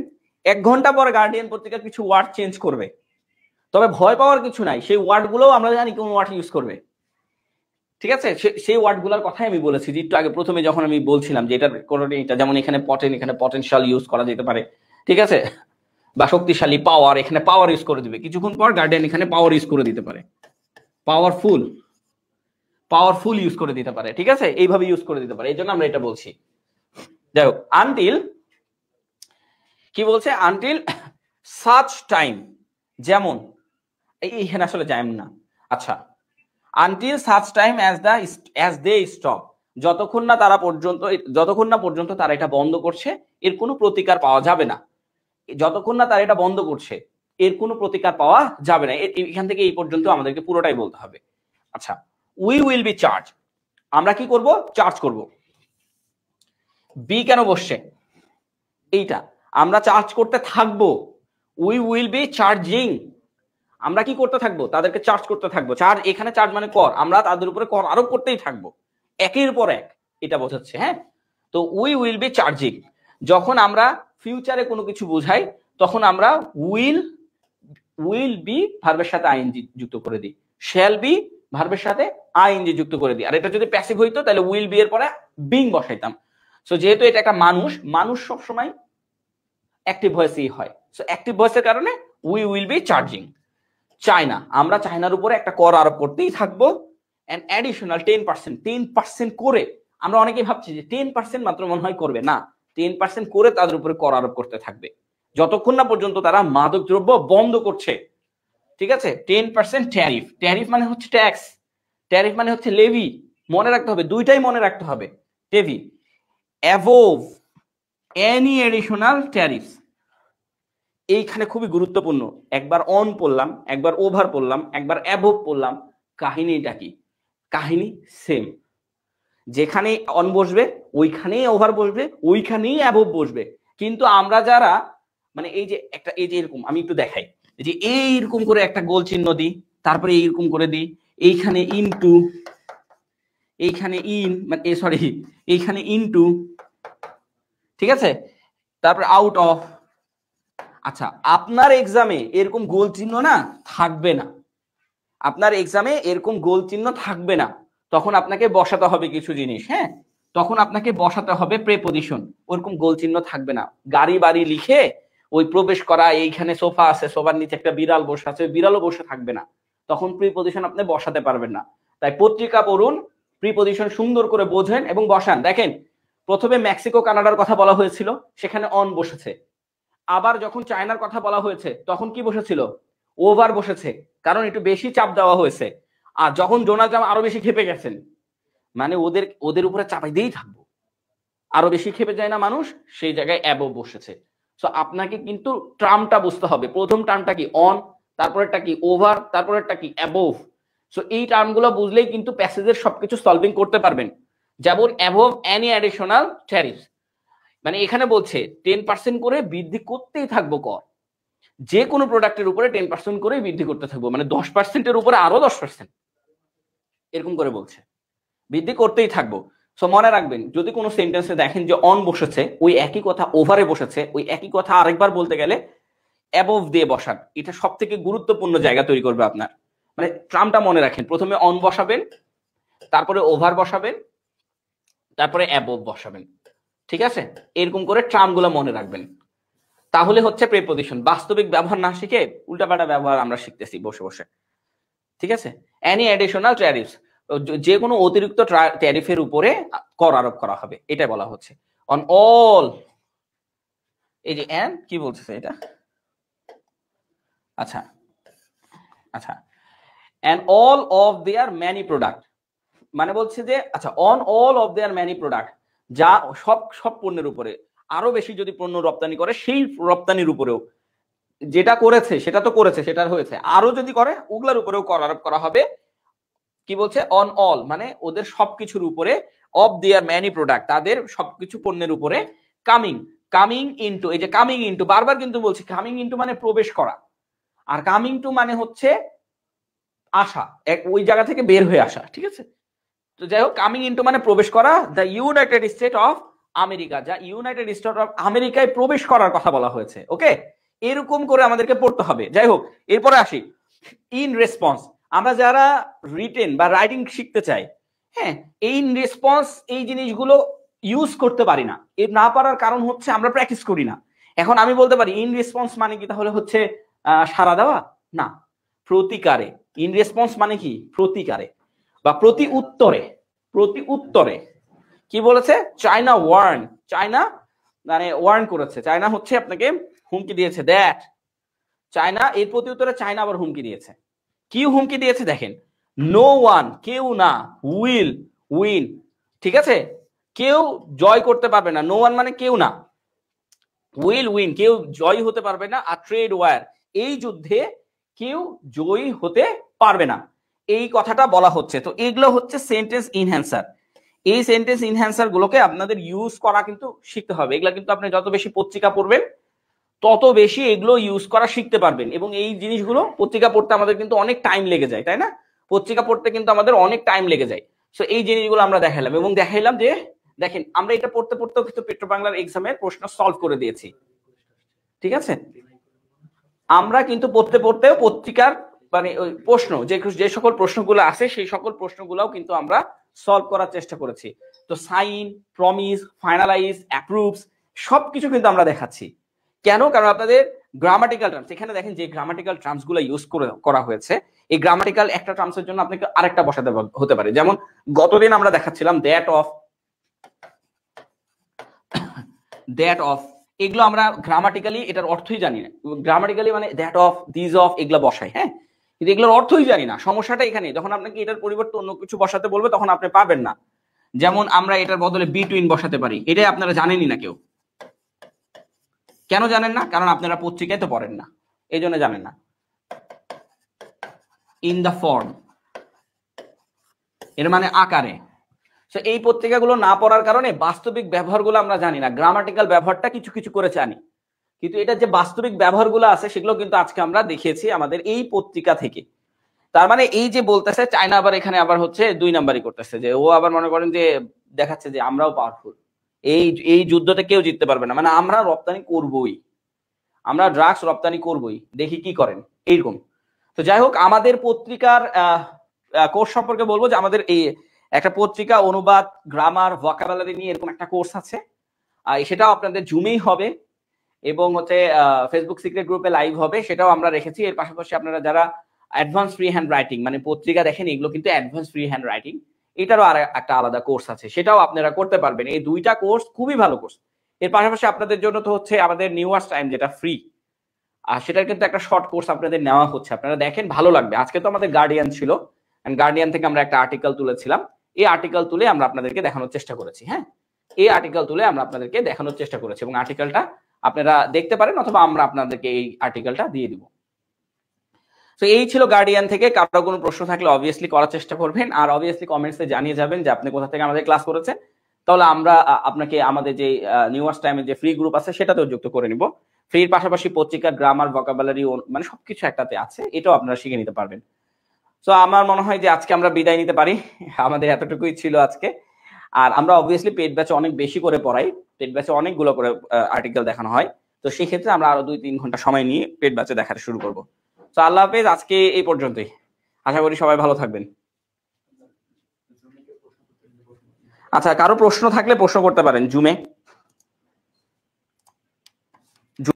A: 1 ঘন্টা পর গার্ডিয়ান পত্রিকার কিছু ওয়ার্ড চেঞ্জ করবে, তবে ভয় পাওয়ার কিছু নাই, সেই ওয়ার্ডগুলোও আমরা জানি কোন ওয়ার্ড ইউজ করবে। ঠিক আছে, সেই ওয়ার্ডগুলোর কথাই আমি বলেছি যে একটু আগে প্রথমে যখন আমি বলছিলাম যে এটার কোনোটা, এটা যেমন এখানে পটেনশিয়াল ইউজ করা যেতে পারে, ঠিক আছে, বা শক্তিশালী, পাওয়ার, এখানে পাওয়ার ইউজ করে দিবে, কিছুক্ষণ পর গার্ডিয়ান এখানে পাওয়ার ইউজ করে দিতে পারে, পাওয়ারফুল ইউজ করে দিতে পারে, ঠিক আছে, এইভাবে ইউজ করে দিতে পারে, এই জন্য আমরা এটা বলছি। যাই হোক, আনটিল কি বলছে, আনটিল সাচ টাইম, যেমন এইখানে আসলে যাইম না, আচ্ছা, until such time as they stop, যতক্ষণ না পর্যন্ত তারা এটা বন্ধ করছে, এর কোনো প্রতিকার পাওয়া যাবে না, যতক্ষণ না তারা এটা বন্ধ করছে এর কোনো প্রতিকার পাওয়া যাবে না, এখান থেকে এই পর্যন্ত আমাদেরকে পুরোটাই বলতে হবে। আচ্ছা, উই উইল বি চার্জ, আমরা কি করব, চার্জ করব। বি কেন বসছে, এইটা আমরা চার্জ করতে থাকবো, উই উইল বি চার্জিং, আমরা কি করতে থাকবো, তাদেরকে চার্জ করতে থাকবো। চার্জ, এখানে চার্জ মানে কর, আমরা তাদের উপরে কর আরোপ করতেই থাকবো একের পর এক, এটা বোঝাচ্ছে। হ্যাঁ, তো উই উইল বি চার্জিং, যখন আমরা ফিউচারে কোনো কিছু বোঝাই তখন আমরা উইল বি ভার্বের সাথে আইএনজি যুক্ত করে দিই, শ্যাল বি ভার্বের সাথে আইএনজি যুক্ত করে দিই, আর এটা যদি প্যাসিভ হইতো তাহলে উইল বি এর পরে বিং বসাইতাম। সো যেহেতু এটা একটা মানুষ সবসময় অ্যাক্টিভ ভয়েসই হয়, সো অ্যাক্টিভ ভয়েসের কারণে we will be charging. China, আমরা চায়নার উপরে একটা কর আরোপ করতেই থাকবো, এন্ড অ্যাডিশনাল 10% করে, আমরা অনেকেই ভাবছি যে 10% মাত্র মনে হয় করবে, না, 10% করে তাদের উপরে কর আরোপ করতে থাকবে যতক্ষণ না পর্যন্ত তারা মাদক দ্রব্য বন্ধ করছে। ঠিক আছে, 10% ট্যারিফ মানে হচ্ছে ট্যাক্স, ট্যারিফ মানে হচ্ছে লেভি, মনে রাখতে হবে, দুইটাই মনে রাখতে হবে, levy, above any additional tariff. এইখানে খুবই গুরুত্বপূর্ণ, একবার অন পড়লাম, একবার ওভার পড়লাম, একবার অ্যাবোভ পড়লাম, কাহিনীটা কি, কাহিনী সেম, যেখানে অন বসবে ওইখানেই ওভার বসবে, ওইখানেই অ্যাবোভ বসবে, কিন্তু আমরা যারা মানে এই যে একটা, এই যে এরকম, আমি একটু দেখাই, যে এইরকম করে একটা গোল চিহ্ন দিই, তারপরে এইরকম করে দিই, এইখানে ইনটু, এইখানে মানে সরি, এইখানে ইনটু, ঠিক আছে, তারপরে আউট অফ। আচ্ছা, আপনার এক্সামে এরকম গোল চিহ্ন না থাকবে না, আপনার এক্সামে এরকম গোল চিহ্ন থাকবে না, তখন আপনাকে বসাতে হবে কিছু জিনিস। হ্যাঁ, তখন আপনাকে বসাতে হবে প্রেপজিশন, ওরকম গোল চিহ্ন থাকবে না, গাড়ি বাড়ি লিখে ওই প্রবেশ করা, এইখানে সোফা আছে, সোফার নিচে একটা বিড়াল বসে আছে, বিড়ালও বসে থাকবে না, তখন প্রিপজিশন আপনি বসাতে পারবেন না। তাই পত্রিকা পড়ুন, প্রিপজিশন সুন্দর করে বোঝেন এবং বসান। দেখেন, প্রথমে মেক্সিকো কানাডার কথা বলা হয়েছিল, সেখানে অন বসেছে, আবার যখন চায়নার কথা বলা হয়েছে তখন কি বসেছিল, ওভার বসেছে, কারণ একটু বেশি চাপ দেওয়া হয়েছে। আর যখন ডোনাল্ড ট্রাম্প আরো বেশি খেপে গেছেন, মানে ওদের উপরে চাপাই দিয়েই থাকবো, আরো বেশি খেপে যায় না মানুষ, সেই জায়গায় অ্যাবোভ বসেছে। সো আপনাকে কিন্তু টার্মটা বুঝতে হবে, প্রথম টার্মটা কি অন, তারপরেরটা কি ওভার, তারপরেরটা কি অ্যাবোভ। সো এই টার্মগুলো বুঝলেই কিন্তু প্যাসেজের সবকিছু সলভিং করতে পারবেন। যেমন অ্যাবোভ এনি অ্যাডিশনাল ট্যারিফ, মানে এখানে বলছে 10% করে বৃদ্ধি করতেই থাকবো কর, যে কোনো প্রোডাক্টের উপরে 10% করে বৃদ্ধি করতে থাকবো, মানে 10%-এর উপরে আরো 10%, এরকম করে বলছে, বৃদ্ধি করতেই থাকবো। সো মনে রাখবেন, যদি কোনো সেন্টেন্সে দেখেন যে অন বসেছে, ওই একই কথা ওভারে বসেছে, ওই একই কথা আরেকবার বলতে গেলে অ্যাবোভ দিয়ে বসান, এটা সব থেকে গুরুত্বপূর্ণ জায়গা তৈরি করবে আপনার। মানে ট্রামটা মনে রাখেন, প্রথমে অন বসাবেন, তারপরে ওভার বসাবেন, তারপরে অ্যাবোভ বসাবেন, ঠিক আছে, এরকম করে ট্রামগুলো মনে রাখবেন, তাহলে হচ্ছে প্রেপজিশন। বাস্তবিক ব্যবহার না শিখে উল্টাপাল্টা ব্যবহার আমরা শিখতেছি বসে বসে, ঠিক আছে। এনি অ্যাডিশনাল ট্যারিফস, যে কোনো অতিরিক্ত ট্যারিফের উপরে কর আরোপ করা হবে, এটা বলা হচ্ছে। অন অল, এই যে এন্ড কি বলছে এটা, আচ্ছা আচ্ছা, and all of their many product, মানে বলছে যে আচ্ছা, on all of their many product, যা সব পণ্যের উপরে, আরো বেশি যদি পণ্য রপ্তানি করে সেই রপ্তানির উপরেও, যেটা করেছে সেটা তো করেছে, সেটা হয়েছে, আরো যদি করে ওগুলার উপরেও কর আরোপ করা হবে। কি বলছে, অন অল মানে ওদের সবকিছুর উপরে, অফ দেয়ার ম্যানি প্রোডাক্ট, তাদের সবকিছু পণ্যের উপরে, কামিং ইনটু, এই যে কামিং ইনটু বারবার কিন্তু বলছি, কামিং ইনটু মানে প্রবেশ করা, আর কামিং টু মানে হচ্ছে আসা, ওই জায়গা থেকে বের হয়ে আসা, ঠিক আছে। তো যাই হোক, কামিং ইনটু মানে প্রবেশ করা, the United state of America, যা ইউনাইটেড স্টেট অফ আমেরিকায় প্রবেশ করার কথা বলা হয়েছে। ওকে, এরকম করে আমাদেরকে পড়তে হবে। যাই হোক, এরপরে আসি ইন রেসপন্স। আমরা যারা রিটেন বা রাইটিং শিখতে চাই, হ্যাঁ, ইন রেসপন্স এই জিনিসগুলো ইউজ করতে পারি না। এর না পারার কারণ হচ্ছে আমরা প্র্যাকটিস করি না। এখন আমি বলতে পারি ইন রেসপন্স মানে কি, তাহলে হচ্ছে সাড়া দেওয়া না, প্রতিকারে। ইন রেসপন্স মানে কি, প্রতিকারে বা প্রতি উত্তরে। প্রতি উত্তরে কি বলেছে, চায়না ওয়ার্ন, চায়না মানে ওয়ার্ন করেছে, চায়না হচ্ছে আপনাকে হুমকি দিয়েছে, দ্যাট চায়না, এর প্রতি উত্তরে চায়না আবার হুমকি দিয়েছে। কি হুমকি দিয়েছে দেখেন, নো ওয়ান, কেউ না, উইল উইন, ঠিক আছে, কেউ জয় করতে পারবে না। নো ওয়ান মানে কেউ না, উইল উইন কেউ জয় হতে পারবে না, আর ট্রেড ওয়ার এই যুদ্ধে কেউ জয়ী হতে পারবে না, এই কথাটা বলা হচ্ছে। তো এগুলো হচ্ছে সেন্টেন্স ইনহ্যান্সার। এই সেন্টেন্স ইনহ্যান্সার গুলোকে আপনাদের ইউজ করা কিন্তু শিখতে হবে। এগুলা কিন্তু আপনি যত বেশি পত্রিকা পড়বেন তত বেশি এগুলো ইউজ করা শিখতে পারবেন। এবং এই জিনিসগুলো পত্রিকা পড়তে আমাদের কিন্তু অনেক টাইম লেগে যায়, তাই না? পত্রিকা পড়তে কিন্তু আমাদের অনেক টাইম লেগে যায়। সো এই জিনিসগুলো আমরা দেখাইলাম, এবং দেখাইলাম যে দেখেন আমরা এটা পড়তে পড়তেও কিন্তু পেট্রো বাংলার এক্সামের প্রশ্ন সলভ করে দিয়েছি, ঠিক আছে? আমরা কিন্তু পড়তে পড়তেও পত্রিকার মানে ওই প্রশ্ন যে সকল প্রশ্নগুলো আছে সেই সকল প্রশ্নগুলোও কিন্তু আমরা সলভ করার চেষ্টা করেছি। তো সাইন, প্রমিস, ফাইনালাইজ, অ্যাপ্রুভস সবকিছু কিন্তু আমরা দেখাচ্ছি। কেন? কারণ আপনাদের গ্রামাটিক্যাল টার্মস, এখানে দেখেন যে গ্রামাটিক্যাল টার্মস গুলো ইউজ করা হয়েছে, এই গ্রামাটিক্যাল একটা টার্মসের জন্য আপনাকে আরেকটা বসাতে হতে পারে। যেমন গতদিন আমরা দেখাচ্ছিলাম দ্যাট অফ, এগুলো আমরা গ্রামাটিক্যালি এটার অর্থই জানি না। গ্রামাটিক্যালি মানে দ্যাট অফ, দিস অফ এগুলো বসাই, হ্যাঁ, কিন্তু এগুলোর অর্থই জানি না। সমস্যাটা এখানে, যখন আপনাকে এটার পরিবর্তে অন্য কিছু বসাতে বলবে তখন আপনি পাবেন না। যেমন আমরা এটার বদলে বিটুইন বসাতে পারি, এটাই আপনারা জানেনই না কেউ। কেন জানেন না? কারণ আপনারা পত্রিকায় তো পড়েন না, এই জন্য জানেন না। ইন দ্য ফর্ম এর মানে আকারে। তো এই পত্রিকাগুলো না পড়ার কারণে বাস্তবিক ব্যবহারগুলো আমরা জানি না। গ্রামাটিক্যাল ব্যবহারটা কিছু কিছু করে জানি, কিন্তু এটা যে বাস্তবিক ব্যবহারগুলো আছে সেগুলো কিন্তু আজকে আমরা দেখিয়েছি আমাদের এই পত্রিকা থেকে। তার মানে এই যে বলতেছে চায়না আবার এখানে আবার হচ্ছে 2 নাম্বারই করতেছে, যে ও আবার মনে করেন যে দেখাচ্ছে যে আমরাও পাওয়ারফুল, এই যুদ্ধতে কেউ জিততে পারবে না, মানে আমরা রপ্তানি করবই, আমরা ড্রাগস রপ্তানি করবই, দেখি কি করেন, এইরকম। তো যাই হোক, আমাদের পত্রিকার কোর্স সম্পর্কে বলবো যে আমাদের এই একটা পত্রিকা অনুবাদ, গ্রামার, ভোকাবুলারি নিয়ে এরকম একটা কোর্স আছে, সেটাও আপনাদের জুমেই হবে এবং হচ্ছে ফেসবুক সিক্রেট গ্রুপে লাইভ হবে, সেটাও আমরা রেখেছি। এর পাশাপাশি আপনারা যারা অ্যাডভান্স ফ্রি হ্যান্ড রাইটিং মানে পত্রিকা দেখেন, এগুলো কিন্তু অ্যাডভান্স ফ্রি হ্যান্ড রাইটিং, এটারও আর একটা আলাদা কোর্স আছে, সেটাও আপনারা করতে পারবেন। এই দুইটা কোর্স খুবই ভালো কোর্স। এর পাশাপাশি আপনাদের জন্য তো হচ্ছে আমাদের নিউয়ার্স টাইম যেটা ফ্রি, আর সেটার কিন্তু একটা শর্ট কোর্স আপনাদের নেওয়া হচ্ছে, আপনারা দেখেন ভালো লাগবে। আজকে তো আমাদের গার্ডিয়ান ছিল, গার্ডিয়ান থেকে আমরা একটা আর্টিকেল তুলেছিলাম, এই আর্টিকেল তুলে আমরা আপনাদেরকে দেখানোর চেষ্টা করেছি। হ্যাঁ, এই আর্টিকেল তুলে আমরা আপনাদেরকে দেখানোর চেষ্টা করেছি, এবং আর্টিকেলটা আপনারা দেখতে পারেন অথবা আমরা আপনাদেরকে এই আর্টিকেলটা দিয়ে দিব। তো এই ছিল গার্ডিয়ান থেকে। কারো কোনো প্রশ্ন থাকলে অবভিয়াসলি করার চেষ্টা করবেন, আর অবভিয়াসলি কমেন্টসে জানিয়ে যাবেন যে আপনি কোথা থেকে আমাদের ক্লাস করেছেন, তাহলে আমরা আপনাকে আমাদের যে নিউয়ার্স টাইমের যে ফ্রি গ্রুপ আছে সেটাতেও যুক্ত করে নিব। ফ্রির পাশাপাশি পত্রিকার গ্রামার, ভোকাবুলারি মানে সবকিছু একটাতে আছে, এটাও আপনারা শিখে নিতে পারবেন। তো আমার মনে হয় যে আজকে আমরা বিদায় নিতে পারি, আমাদের এতটুকুই ছিল আজকে। আর আমরা অবভিয়াসলি পেড ব্যাচে অনেক বেশি করে পড়াই, পেড ব্যাচে অনেকগুলো করে আর্টিকেল দেখানো হয়, তো সেই ক্ষেত্রে আমরা আরো 2-3 ঘন্টা সময় নিয়ে পেড ব্যাচে দেখাতে শুরু করব। তো আল্লাহ হাফেজ, আজকে এই পর্যন্তই। আশা করি সবাই ভালো থাকবেন। আচ্ছা, কারো প্রশ্ন থাকলে প্রশ্ন করতে পারেন জুমে।